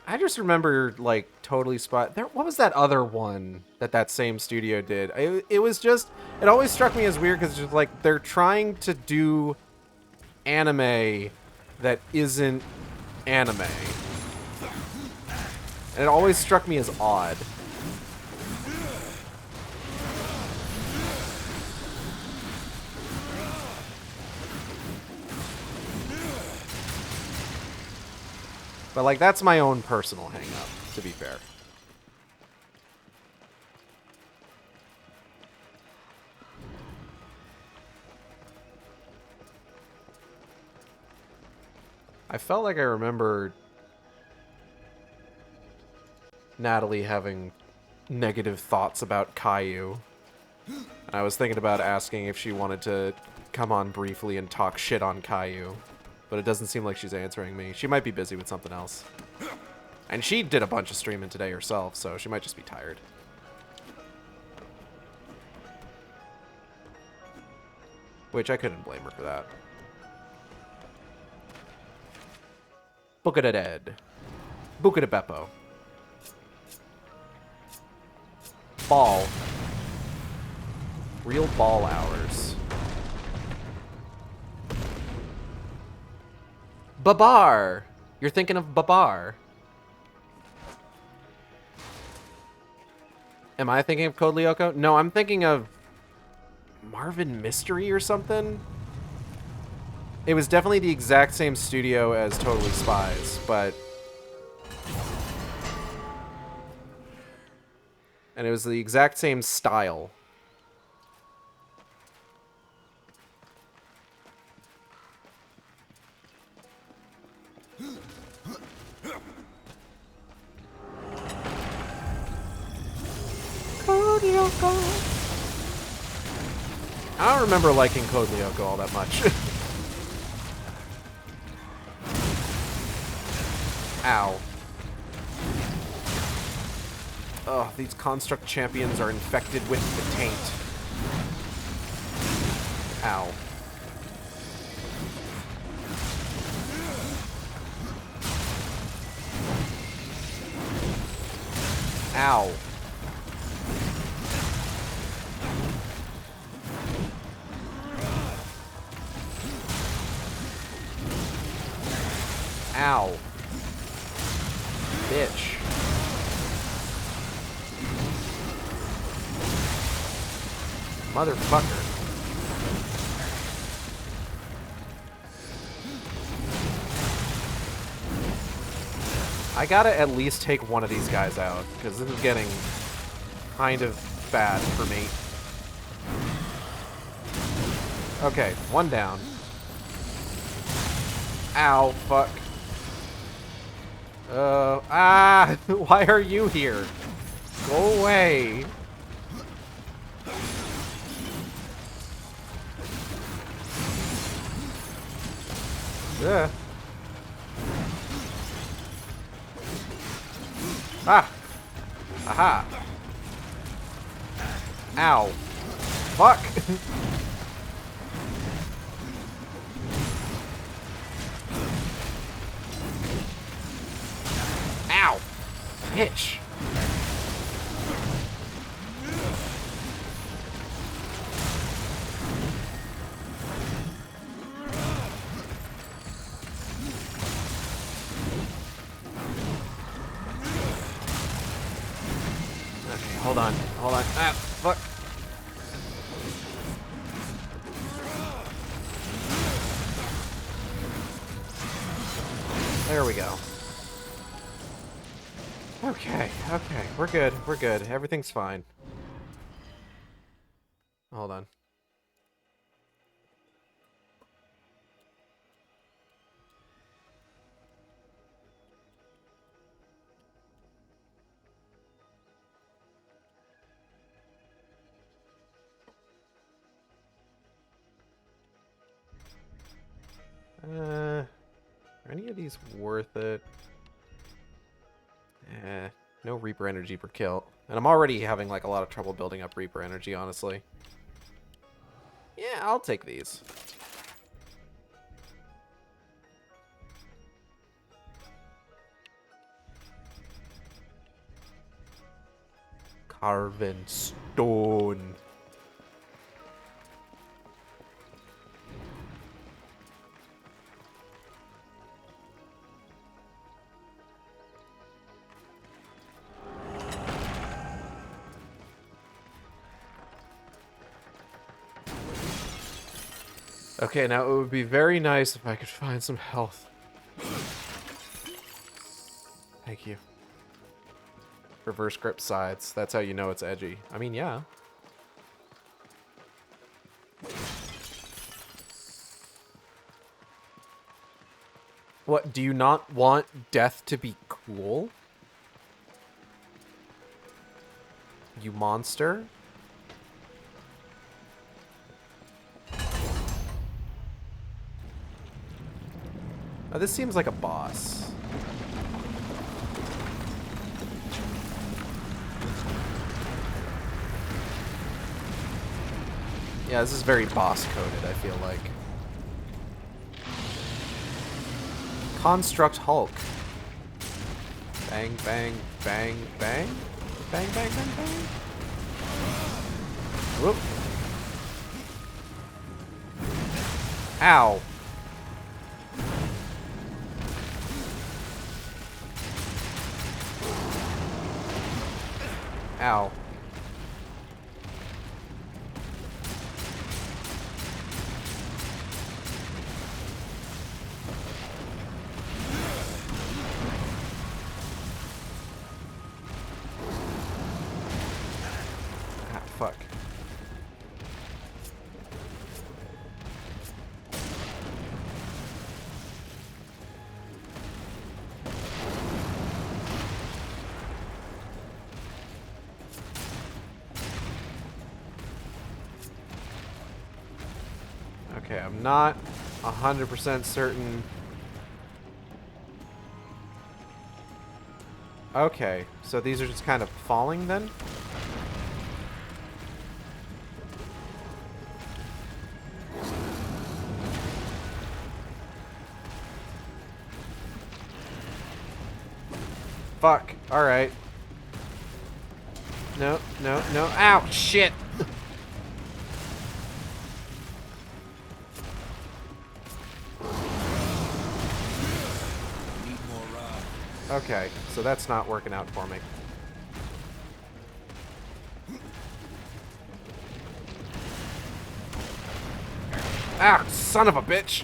I just remember, like, Totally Spot. What was that other one that same studio did? It was just, it always struck me as weird because it's just like they're trying to do anime that isn't anime. And it always struck me as odd. But, like, that's my own personal hang-up, to be fair. I felt like I remembered Natalie having negative thoughts about Caillou. And I was thinking about asking if she wanted to come on briefly and talk shit on Caillou. But it doesn't seem like she's answering me. She might be busy with something else. And she did a bunch of streaming today herself, so she might just be tired. Which I couldn't blame her for that. Book it a dead. Book it a Beppo. Ball. Real ball hours. Babar! You're thinking of Babar. Am I thinking of Code Lyoko? No, I'm thinking of Marvin Mystery or something. It was definitely the exact same studio as Totally Spies, but... And it was the exact same style. Code Lyoko. I don't remember liking Code Lyoko all that much. Ow. Oh, these construct champions are infected with the taint. Ow. Ow. Ow. Bitch. Motherfucker. I gotta at least take one of these guys out, because this is getting kind of bad for me. Okay, one down. Ow, fuck. Why are you here? Go away. Yeah. Ah. Aha! Ow. Fuck! Ow! Bitch! Okay, hold on. Hold on. Ah, fuck. There we go. Okay, okay. We're good. We're good. Everything's fine. Hold on. Are any of these worth it? No Reaper energy per kill. And I'm already having like a lot of trouble building up Reaper energy, honestly. Yeah, I'll take these. Carven stone. Okay, now it would be very nice if I could find some health. Thank you. Reverse grip sides. That's how you know it's edgy. I mean, yeah. What, do you not want death to be cool? You monster? Oh, this seems like a boss. Yeah, this is very boss-coded, I feel like. Construct Hulk. Bang, bang, bang, bang. Bang, bang, bang, bang. Whoop. Ow. Ow. Ah, fuck. Okay, I'm not 100% certain. Okay, so these are just kind of falling then? Fuck, alright. No, no, no. Ow, shit! Okay, so that's not working out for me. Ah, son of a bitch!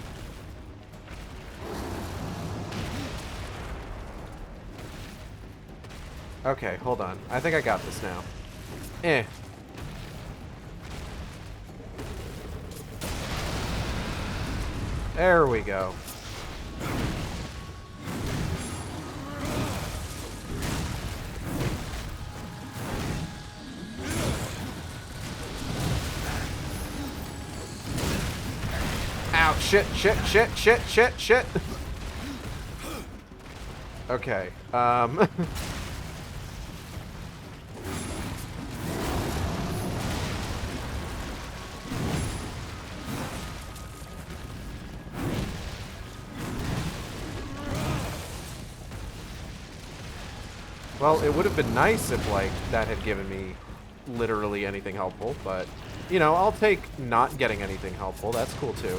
Okay, hold on. I think I got this now. Eh. There we go. Ow, shit, shit, shit, shit, shit, shit. Okay, Well, it would have been nice if, like, that had given me literally anything helpful, but, you know, I'll take not getting anything helpful. That's cool, too.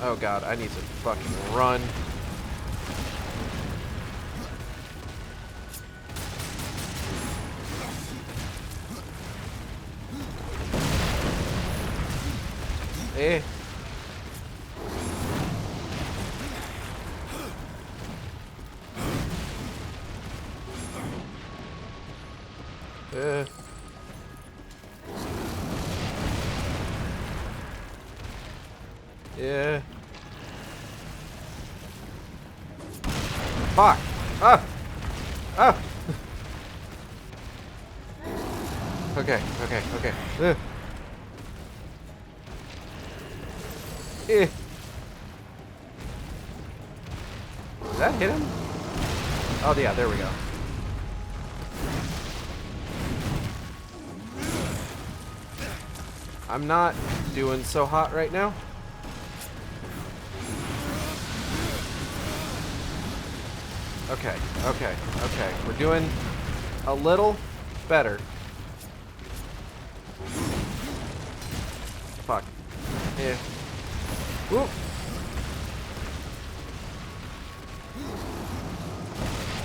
Oh god, I need to fucking run. Eh. Yeah. Fuck. Ah. Ah. Okay. Eh. Did that hit him? Oh, yeah, there we go. I'm not doing so hot right now. Okay. We're doing a little better. Fuck. Yeah. Whoop.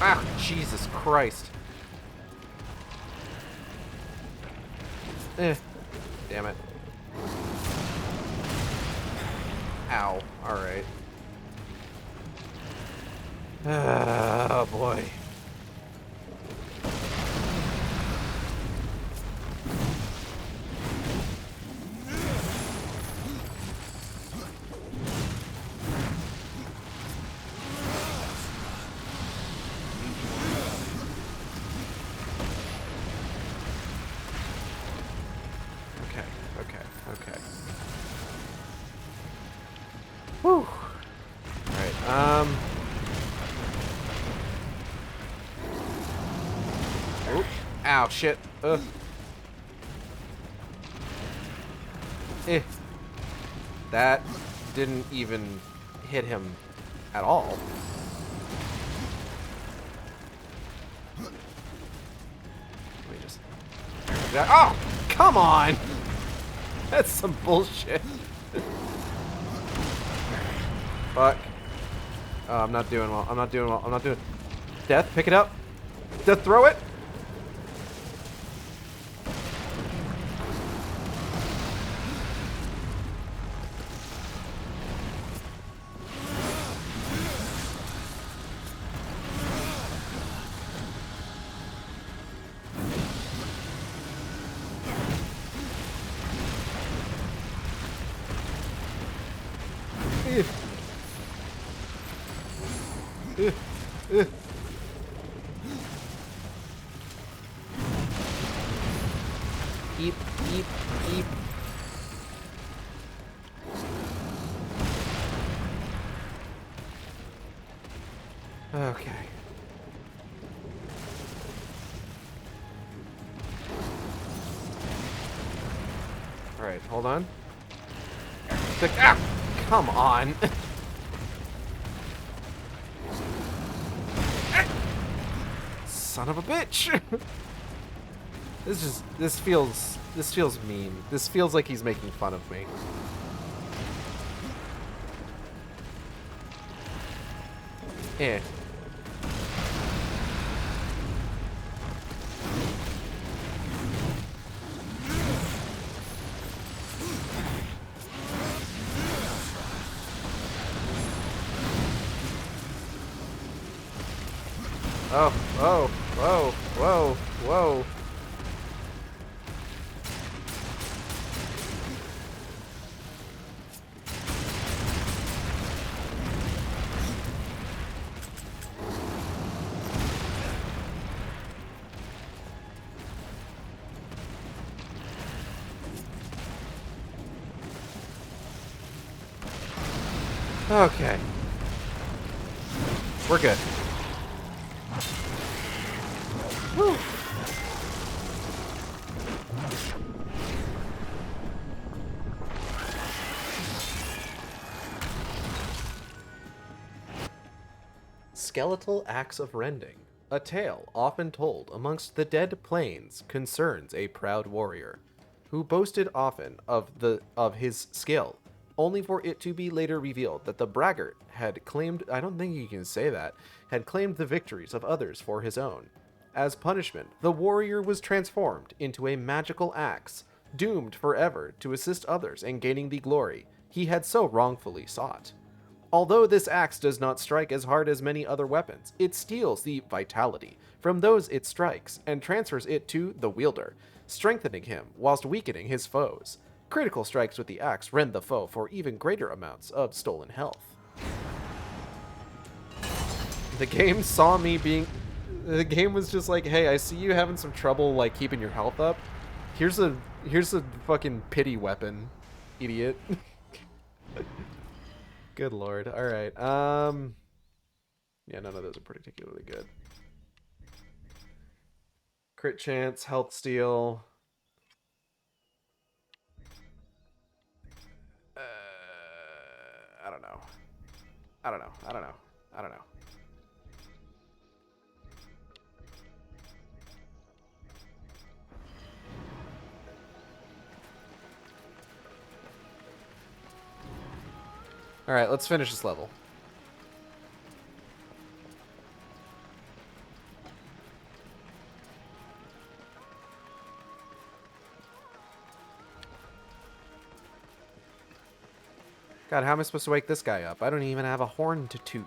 Ah, Jesus Christ. Damn it. Ow. Alright. Oh, boy. Okay. Whew. Alright, Oop. Ow, shit. That didn't even hit him at all. Let me just... Oh! Come on! That's some bullshit. Fuck. Oh, I'm not doing well. Death, pick it up. Death, throw it. Eep. Okay. Alright, hold on. Ah! Come on! Son of a bitch! This feels mean. This feels like he's making fun of me. Eh. Oh, whoa. Okay. We're good. Whew. Skeletal Axe of Rending. A tale often told amongst the dead plains concerns a proud warrior, who boasted often of his skill, only for it to be later revealed that the braggart had claimed, I don't think you can say that, had claimed the victories of others for his own. As punishment, the warrior was transformed into a magical axe, doomed forever to assist others in gaining the glory he had so wrongfully sought. Although this axe does not strike as hard as many other weapons, it steals the vitality from those it strikes and transfers it to the wielder, strengthening him whilst weakening his foes. Critical strikes with the axe rend the foe for even greater amounts of stolen health. The game saw me being... The game was just like, hey, I see you having some trouble like keeping your health up. Here's a fucking pity weapon, idiot. Good lord. Alright. Yeah, none of those are particularly good. Crit chance, health steal. I don't know. I don't know. I don't know. I don't know. Alright, let's finish this level. God, how am I supposed to wake this guy up? I don't even have a horn to toot.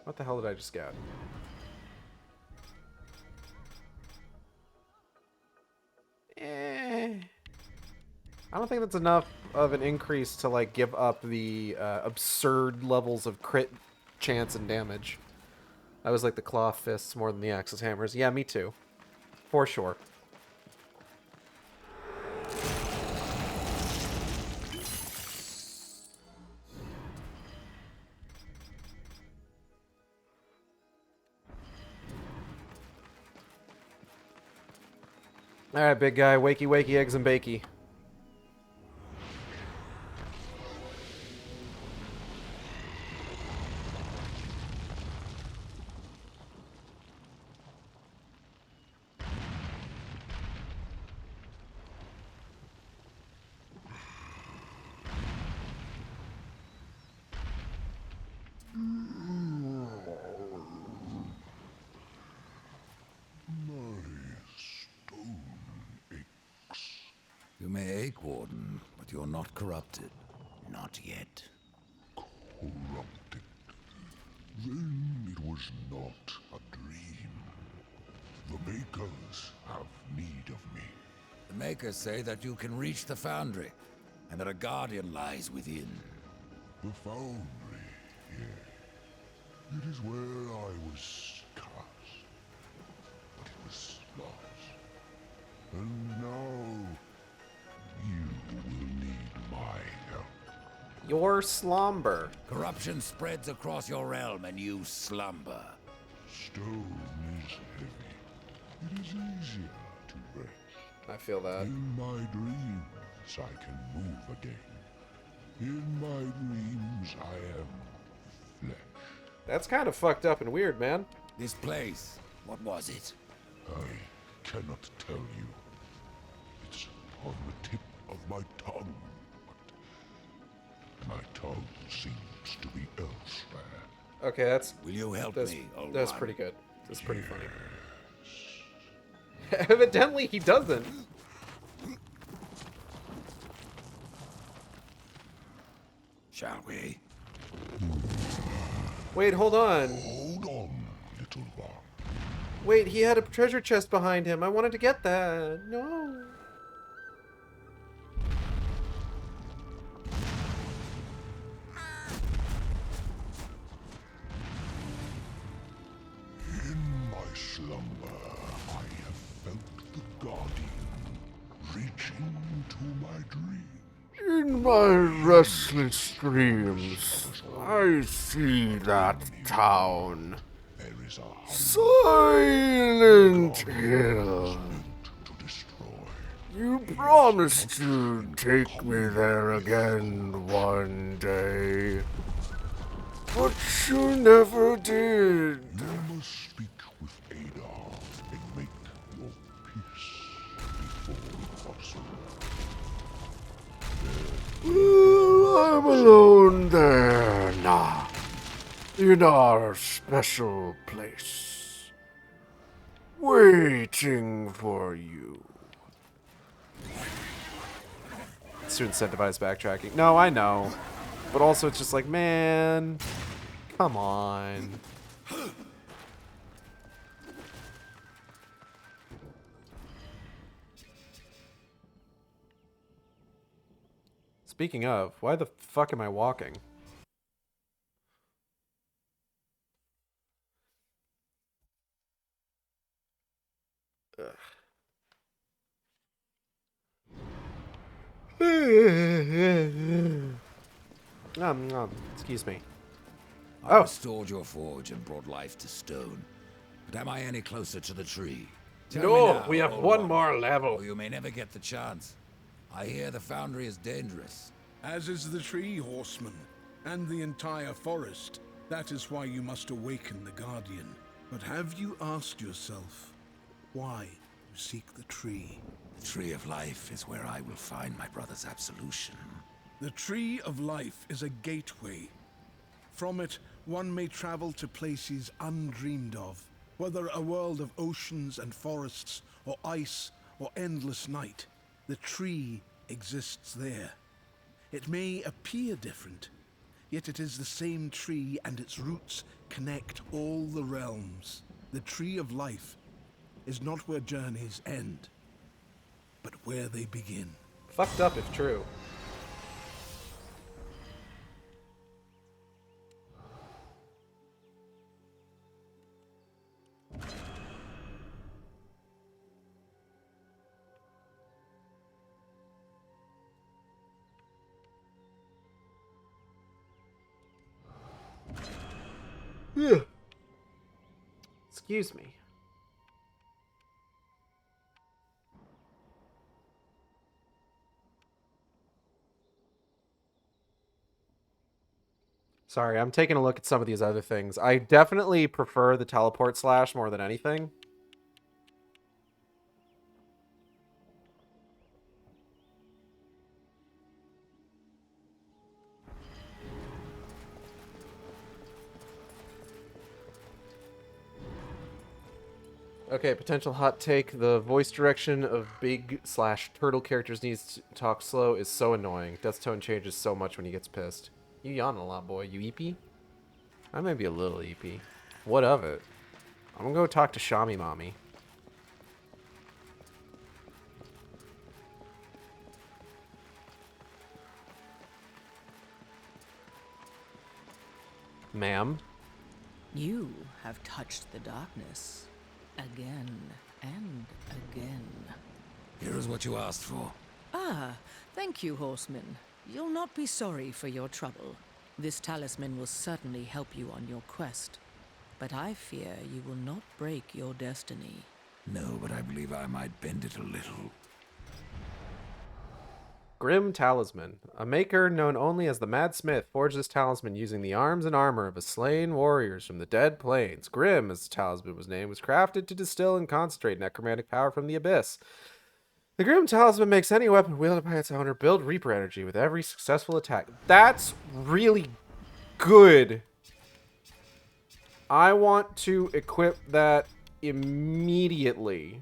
What the hell did I just get? I don't think that's enough of an increase to like give up the absurd levels of crit chance and damage. I was like the claw fists more than the axes hammers. Yeah, me too. For sure. Alright, big guy. Wakey, wakey, eggs and bakey. You may ache, Warden, but you're not corrupted. Not yet. Corrupted. Then it was not a dream. The Makers have need of me. The Makers say that you can reach the Foundry, and that a Guardian lies within. The Foundry, yes. It is where I was cast. But it was lost. And now... you will need my help. Your slumber. Corruption spreads across your realm, and you slumber. Stone is heavy. It is easier to rest. I feel that. In my dreams, I can move again. In my dreams, I am flesh. That's kind of fucked up and weird, man. This place, what was it? I cannot tell you. It's on the tip of my tongue. But my tongue seems to be elsewhere. Okay, that's... Will you help me, old That's one? pretty good. That's pretty funny. Evidently, he doesn't. Shall we? Wait, hold on. Hold on, little one. Wait, he had a treasure chest behind him. I wanted to get that. No. In my slumber, I have felt the Guardian reaching to my dreams. In my restless dreams, I see that town. Silent Hill. You promised to take me there again one day, but you never did. You must speak with Adar and make your peace before Well, I'm alone there now, in our special place, waiting for you. It's to incentivize backtracking. No, I know. But also it's just like, man, come on. Speaking of, why the fuck am I walking? Excuse me. I restored your forge and brought life to stone. But am I any closer to the tree? Tell me No, now, we have old one more level. Or you may never get the chance. I hear the foundry is dangerous. As is the tree, horseman, and the entire forest. That is why you must awaken the Guardian. But have you asked yourself why you seek the tree? The Tree of Life is where I will find my brother's absolution. The Tree of Life is a gateway. From it, one may travel to places undreamed of, whether a world of oceans and forests, or ice, or endless night. The tree exists there. It may appear different, yet it is the same tree, and its roots connect all the realms. The Tree of Life is not where journeys end, but where they begin. Fucked up if true. Excuse me. Sorry, I'm taking a look at some of these other things. I definitely prefer the teleport slash more than anything. Okay, potential hot take. The voice direction of big/turtle characters needs to talk slow is so annoying. Death's tone changes so much when he gets pissed. You yawn a lot, boy. You eepy? I may be a little eepy. What of it? I'm gonna go talk to Shami Mommy. Ma'am? You have touched the darkness. Again and again. Here is what you asked for. Ah, thank you, horseman. You'll not be sorry for your trouble. This talisman will certainly help you on your quest. But I fear you will not break your destiny. No, but I believe I might bend it a little. Grim Talisman. A maker known only as the Mad Smith forged this talisman using the arms and armor of a slain warriors from the Dead Plains. Grim, as the talisman was named, was crafted to distill and concentrate necromantic power from the abyss. The Grim Talisman makes any weapon wielded by its owner build Reaper energy with every successful attack. That's really good. I want to equip that immediately.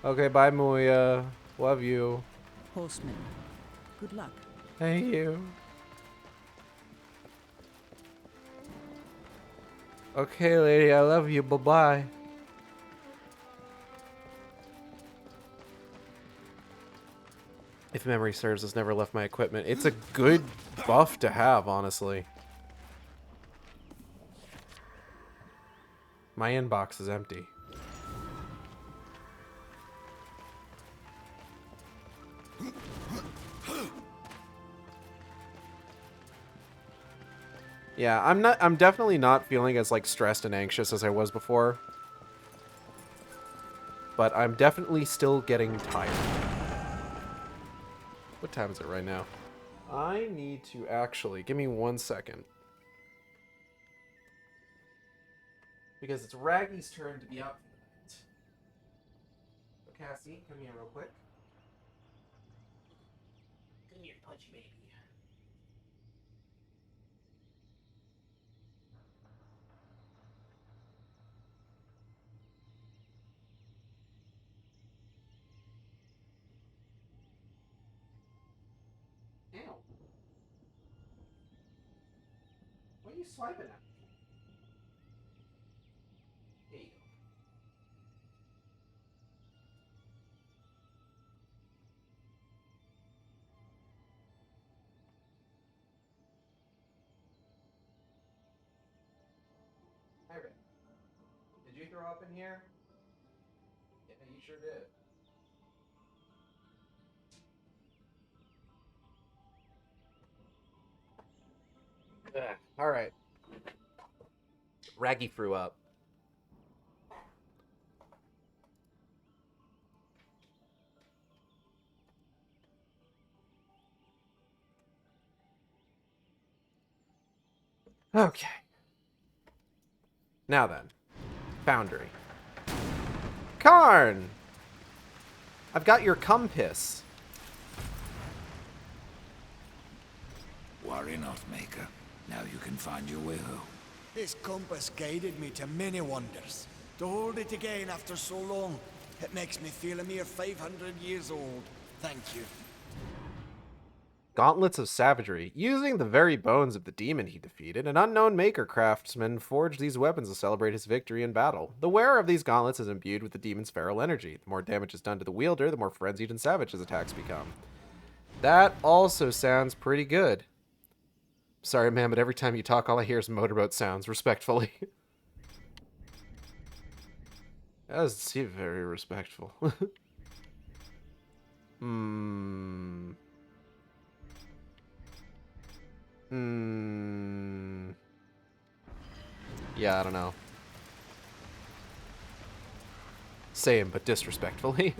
Okay, bye, Muya. Love you. Horseman, good luck. Thank you. Okay, lady, I love you. Bye-bye. If memory serves, has never left my equipment. It's a good buff to have, honestly. My inbox is empty. Yeah, I'm definitely not feeling as, like, stressed and anxious as I was before. But I'm definitely still getting tired. What time is it right now? I need to actually... Give me 1 second. Because it's Raggy's turn to be out for the night. So, Cassie, come here real quick. Come here, pudgy baby. Ow. What are you swiping at? There you go. Hi, Rick. Did you throw up in here? Yeah, you sure did. All right. Raggy threw up. Okay. Now then. Foundry. Karn! I've got your compass. Worry not, Maker. Now you can find your way home. This compass guided me to many wonders. To hold it again after so long, it makes me feel a mere 500 years old. Thank you. Gauntlets of Savagery. Using the very bones of the demon he defeated, an unknown maker craftsman forged these weapons to celebrate his victory in battle. The wearer of these gauntlets is imbued with the demon's feral energy. The more damage is done to the wielder, the more frenzied and savage his attacks become. That also sounds pretty good. Sorry, man, but every time you talk, all I hear is motorboat sounds, respectfully. That doesn't seem very respectful. Yeah, I don't know. Same, but disrespectfully.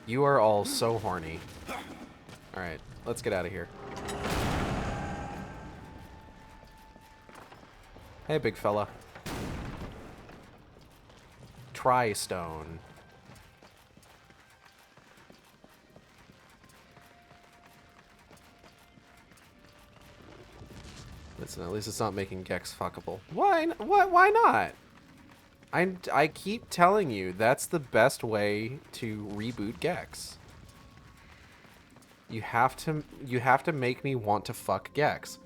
You are all so horny. Alright, let's get out of here. Hey, big fella. Tri-stone. Listen, at least it's not making Gex fuckable. Why not? I keep telling you that's the best way to reboot Gex. You have to make me want to fuck Gex.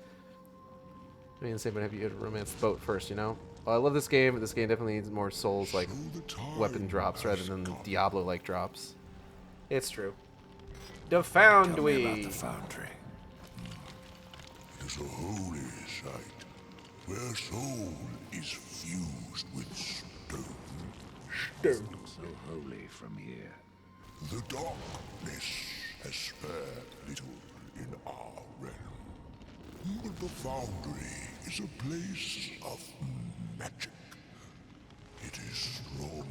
I mean, same, but have you romanced the boat first, you know? Well, I love this game, but this game definitely needs more Souls like weapon drops rather than Diablo like drops. It's true. The Foundry. Tell me about the Foundry. It is a holy site where soul is fused with stone. Stone. So holy from here. The darkness has spared little in our realm. But the Foundry is a place of magic. It is strong,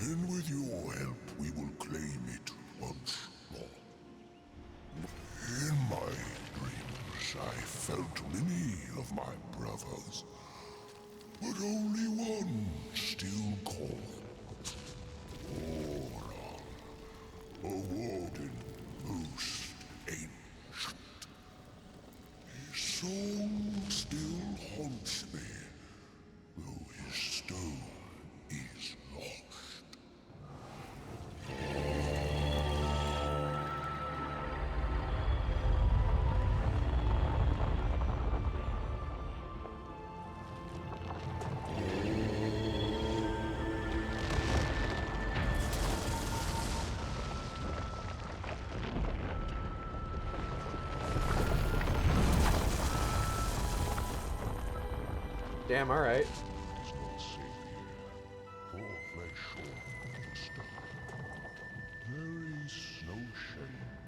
and with your help we will claim it once more. In my dreams I felt many of my brothers, but only one still called Oron, a warden most ancient. His soul still haunts me, though his stone is lost. Damn, alright. It's not safe here. All flesh or monster.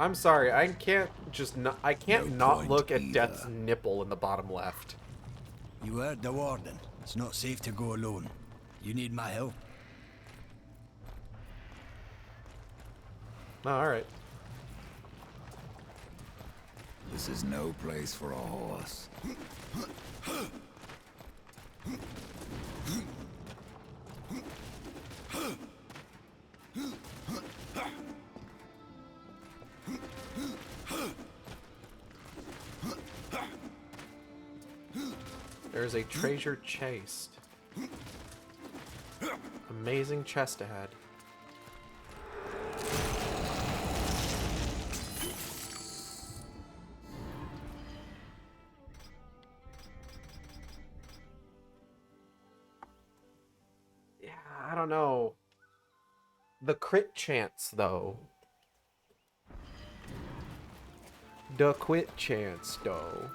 I'm sorry, I can't just not. I can't No not point look at either. Death's nipple in the bottom left. You heard the warden. It's not safe to go alone. You need my help. Oh, all right. This is no place for a horse. There's a treasure chest. Amazing chest ahead. Yeah, I don't know. The crit chance, though. The quit chance, though.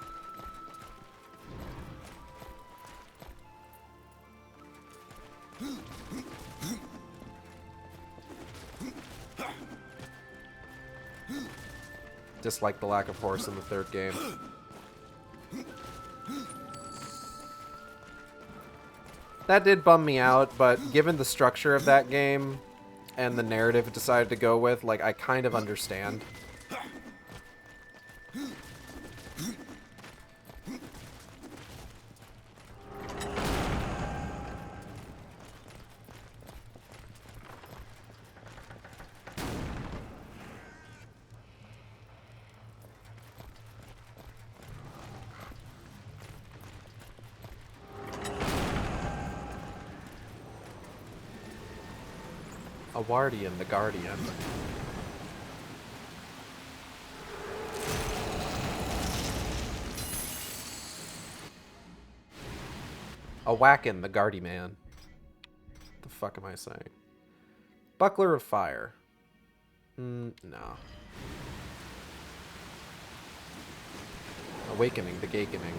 Dislike the lack of horse in the third game. That did bum me out, but given the structure of that game and the narrative it decided to go with, like, I kind of understand. A Wardian, the Guardian. A Whackin, the Guardy Man. The fuck am I saying? Buckler of Fire. No. Awakening, the Gakening.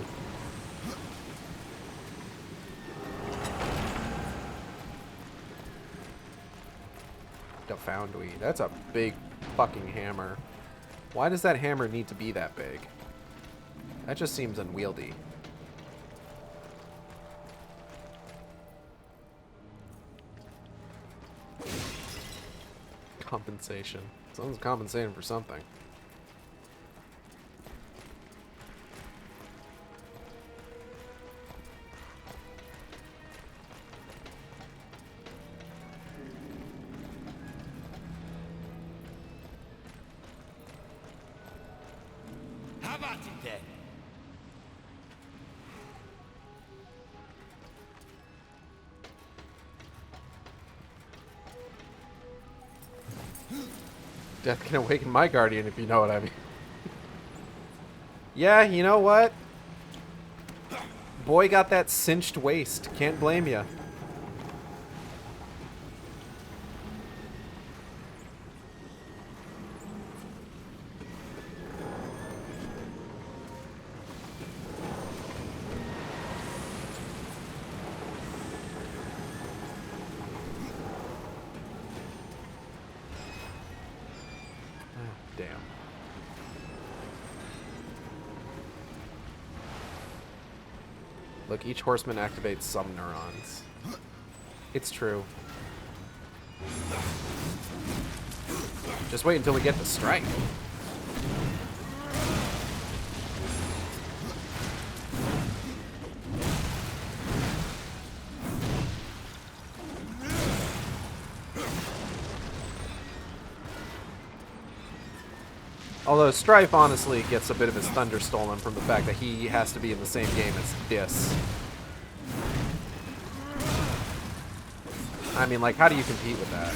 The Foundry. That's a big fucking hammer. Why does that hammer need to be that big? That just seems unwieldy. Compensation. Someone's compensating for something. Have at it then. Death can awaken my guardian, if you know what I mean. Yeah, you know what? Boy got that cinched waist. Can't blame ya. Damn. Look, each horseman activates some neurons. It's true. Just wait until we get to strike. Although Strife honestly gets a bit of his thunder stolen from the fact that he has to be in the same game as Dis. I mean, like, how do you compete with that?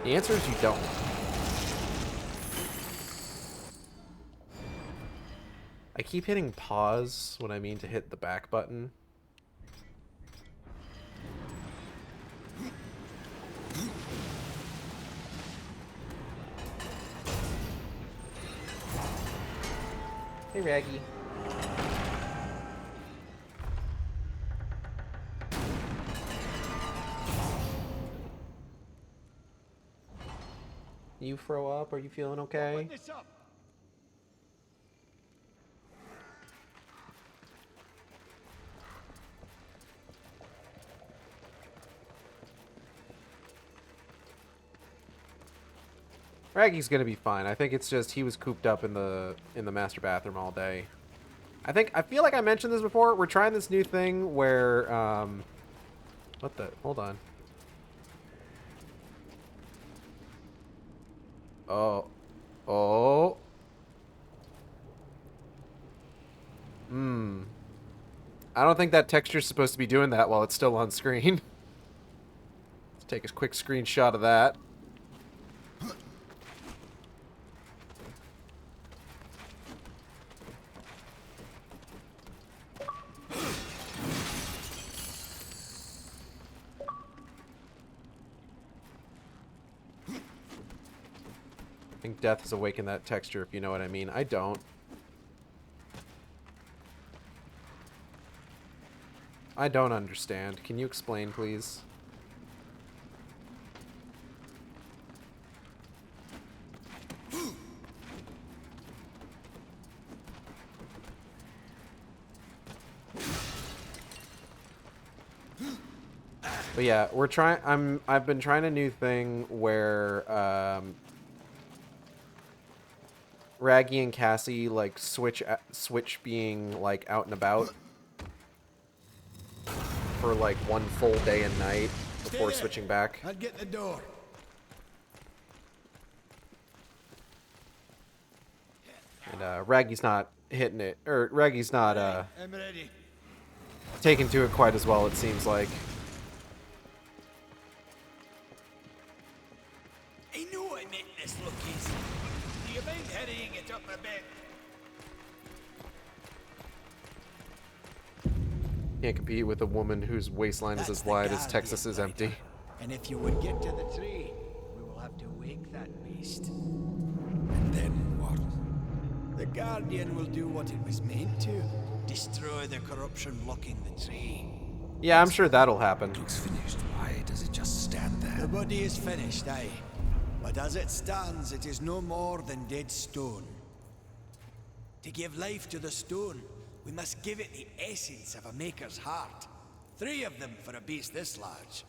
The answer is you don't. I keep hitting pause when I mean to hit the back button. Hey, Raggy. You throw up? Are you feeling okay? This up. Raggy's gonna be fine. I think it's just he was cooped up in the master bathroom all day. I feel like I mentioned this before. We're trying this new thing where what the? Hold on. Oh. Oh. I don't think that texture's supposed to be doing that while it's still on screen. Let's take a quick screenshot of that. I think death has awakened that texture, if you know what I mean. I don't. I don't understand. Can you explain, please? But yeah, we're trying. I've been trying a new thing where Raggy and Cassie like switch being like out and about for like one full day and night before switching back. I'll get the door. And Raggy's not hitting it, or Raggy's not I'm ready. taking to it quite as well, it seems like. I know I meant this look easy. Do you mind hurrying it up a bit? Can't compete with a woman whose waistline is That's as the wide as Guardian Texas is fighter. empty. And if you would get to the tree, we will have to wake that beast. And then what? The Guardian will do what it was meant to. Destroy the corruption blocking the tree. Yeah, I'm sure that'll happen. Looks finished. Why does it just stand The there? body is finished, aye. But as it stands, it is no more than dead stone. To give life to the stone, we must give it the essence of a maker's heart. 3 of them for a beast this large.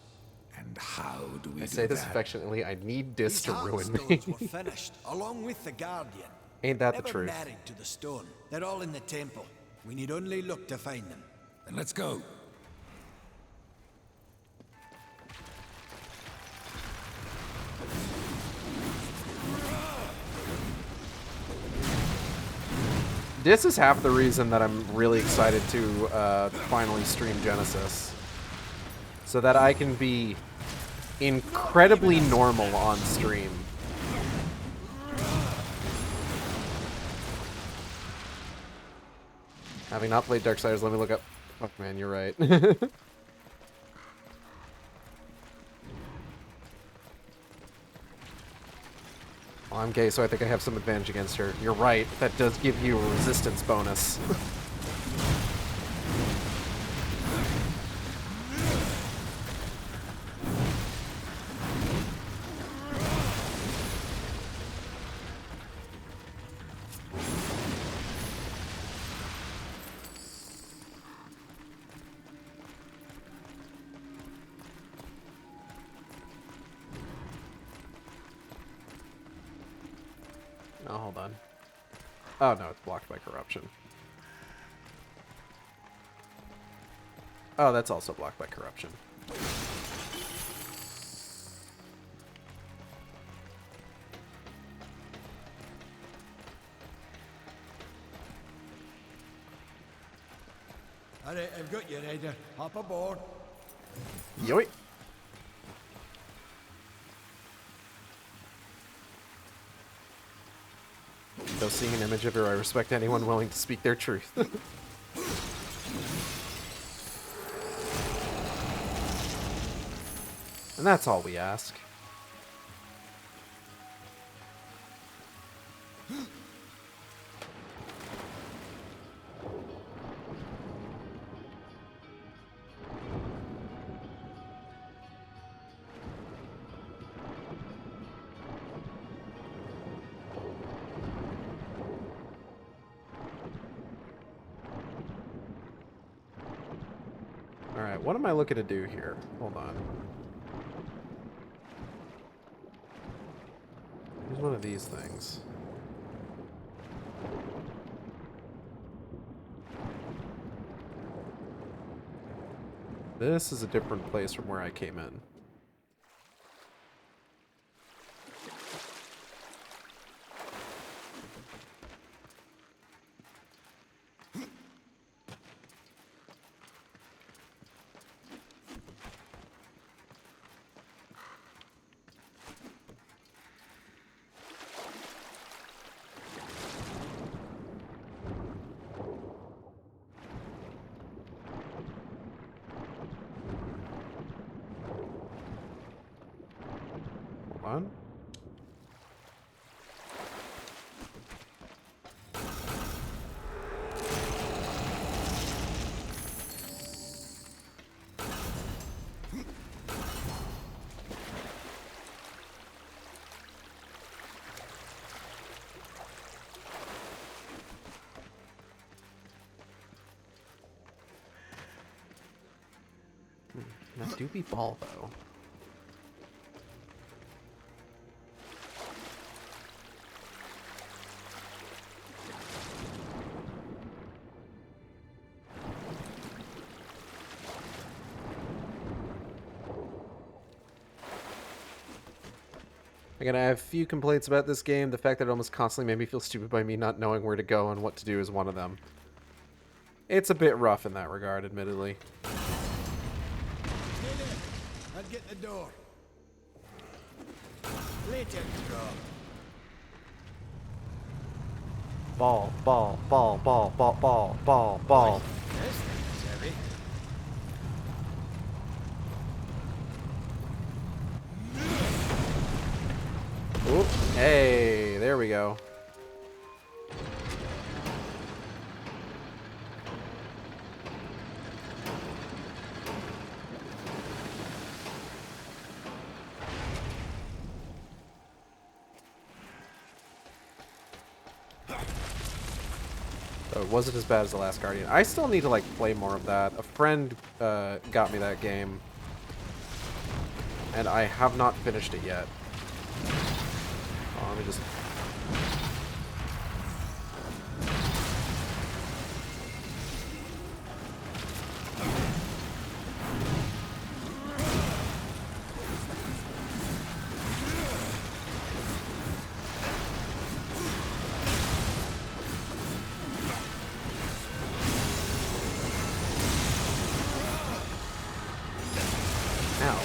And how do we I do say this that? affectionately. I need this These to ruin me. heartstones were finished, along with the Guardian. Ain't that the Never truth? married to the stone. They're all in the temple. We need only look to find them. Then let's go. This is half the reason that I'm really excited to finally stream Genesis. So that I can be incredibly normal on stream. Having not played Darksiders, let me look up... Fuck, man, you're right. Well, I'm gay, so I think I have some advantage against her. You're right. That does give you a resistance bonus. Oh, hold on. Oh, no, it's blocked by corruption. Oh, that's also blocked by corruption. Alright, I've got you, Ryder. Hop aboard. Yoink. Though seeing an image of her, I respect anyone willing to speak their truth. And that's all we ask. Alright, what am I looking to do here? Hold on. Here's one of these things. This is a different place from where I came in. On. That doobie ball though. Again, I have a few complaints about this game. The fact that it almost constantly made me feel stupid by me not knowing where to go and what to do is one of them. It's a bit rough in that regard, admittedly. I'd get the door. Later, draw. Ball, ball, ball, ball, ball, ball, ball, ball. This thing's heavy. Oop. Hey, there we go. So it wasn't as bad as The Last Guardian. I still need to like play more of that. A friend got me that game, and I have not finished it yet. Oh, let me just... Ow.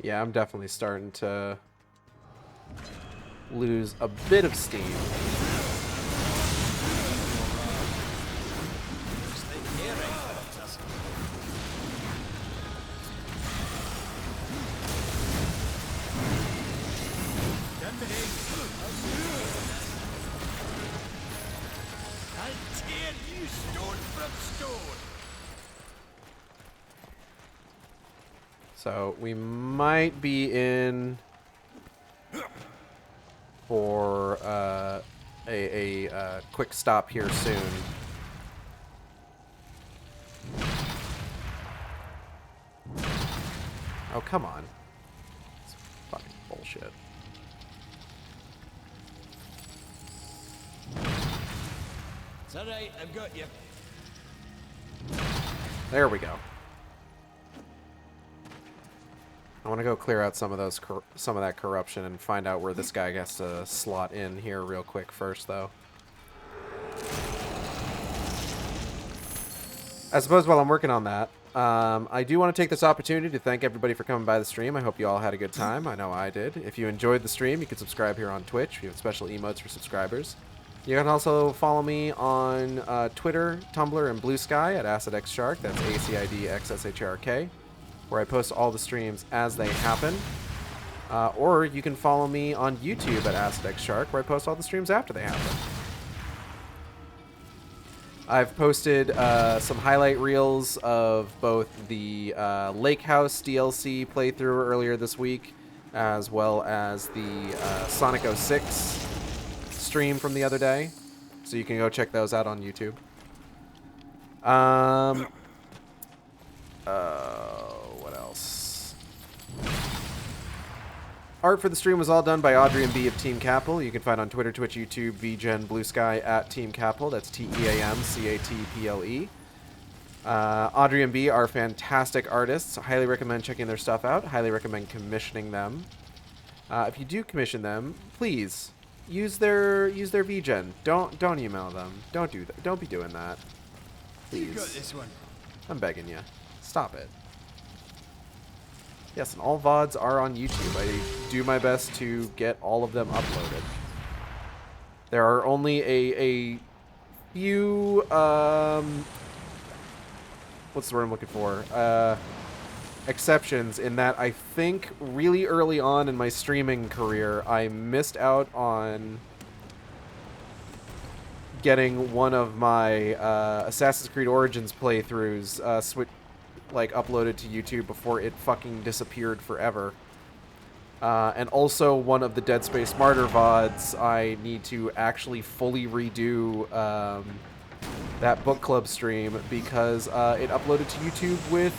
Yeah, I'm definitely starting to lose a bit of steam. I'll tear you stone from stone. So we might be in for a quick stop here soon. Oh, come on. It's fucking bullshit. It's alright, I've got you. There we go. I want to go clear out some of those some of that corruption and find out where this guy has to slot in here real quick first, though. I suppose while I'm working on that, I do want to take this opportunity to thank everybody for coming by the stream. I hope you all had a good time. I know I did. If you enjoyed the stream, you can subscribe here on Twitch. We have special emotes for subscribers. You can also follow me on Twitter, Tumblr, and Blue Sky at AcidXShark. That's ACIDXSHARK, where I post all the streams as they happen. Or you can follow me on YouTube at AcidXShark, where I post all the streams after they happen. I've posted some highlight reels of both the Lake House DLC playthrough earlier this week, as well as the Sonic 06 stream from the other day. So you can go check those out on YouTube. What else? Art for the stream was all done by Audrey and B of Team Capel. You can find on Twitter, Twitch, YouTube, VGen, Blue Sky at Team Capel. That's TEAMCATPLE. Audrey and B are fantastic artists. I highly recommend checking their stuff out. Highly recommend commissioning them. If you do commission them, please use their VGen. Don't email them. Don't do that. Don't be doing that. Please. You got this one. I'm begging you. Stop it. Yes, and all VODs are on YouTube. I do my best to get all of them uploaded. There are only a few, what's the word I'm looking for? Exceptions in that I think really early on in my streaming career, I missed out on getting one of my Assassin's Creed Origins playthroughs uploaded to YouTube before it fucking disappeared forever. And also one of the Dead Space Martyr VODs, I need to actually fully redo that book club stream because it uploaded to YouTube with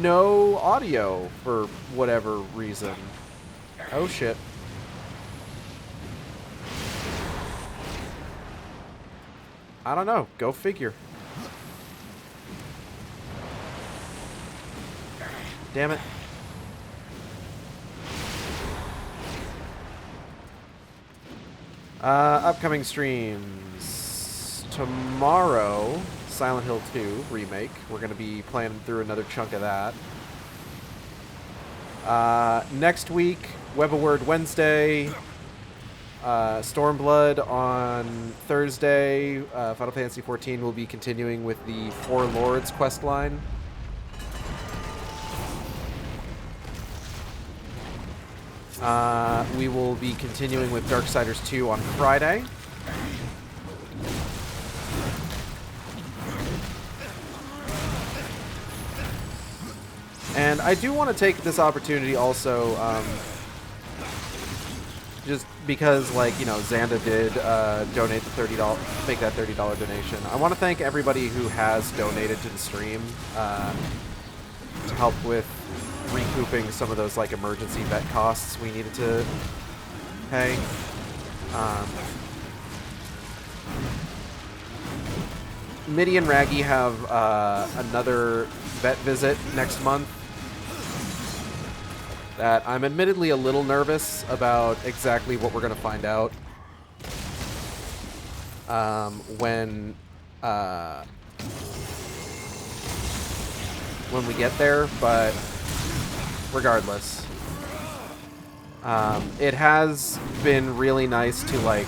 no audio for whatever reason. Oh shit. I don't know. Go figure. Damn it. Upcoming streams. Tomorrow, Silent Hill 2 remake. We're going to be playing through another chunk of that. Next week, Web of Word Wednesday. Stormblood on Thursday. Final Fantasy XIV will be continuing with the Four Lords questline. We will be continuing with Darksiders 2 on Friday. And I do want to take this opportunity also, just because, like, you know, Xanda did donate the $30, make that $30 donation. I want to thank everybody who has donated to the stream to help with recouping some of those, like, emergency vet costs we needed to pay. Mitty and Raggy have another vet visit next month that I'm admittedly a little nervous about exactly what we're going to find out when we get there, but regardless, it has been really nice to, like,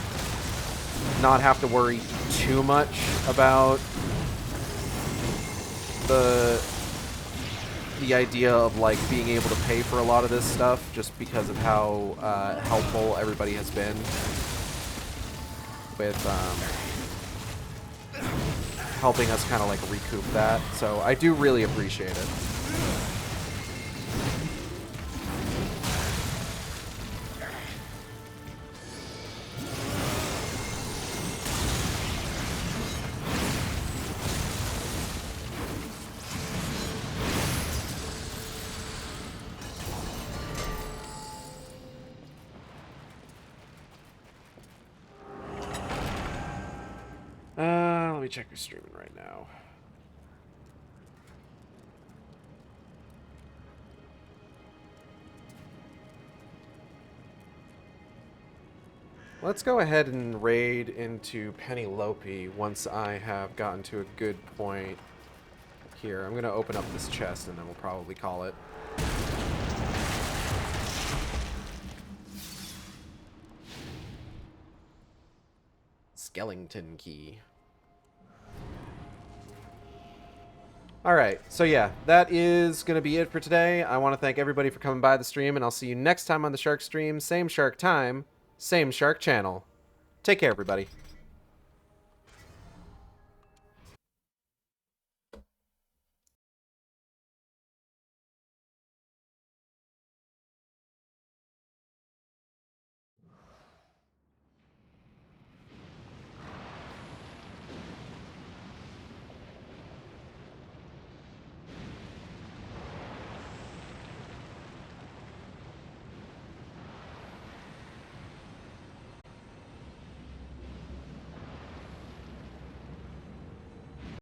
not have to worry too much about the idea of, like, being able to pay for a lot of this stuff, just because of how helpful everybody has been with helping us kind of, like, recoup that. So I do really appreciate it. Let me check your streaming right now. Let's go ahead and raid into Penelope once I have gotten to a good point here. I'm going to open up this chest and then we'll probably call it. skeleton key. Alright, so yeah, that is going to be it for today. I want to thank everybody for coming by the stream, and I'll see you next time on the Shark Stream. Same shark time, same shark channel. Take care, everybody.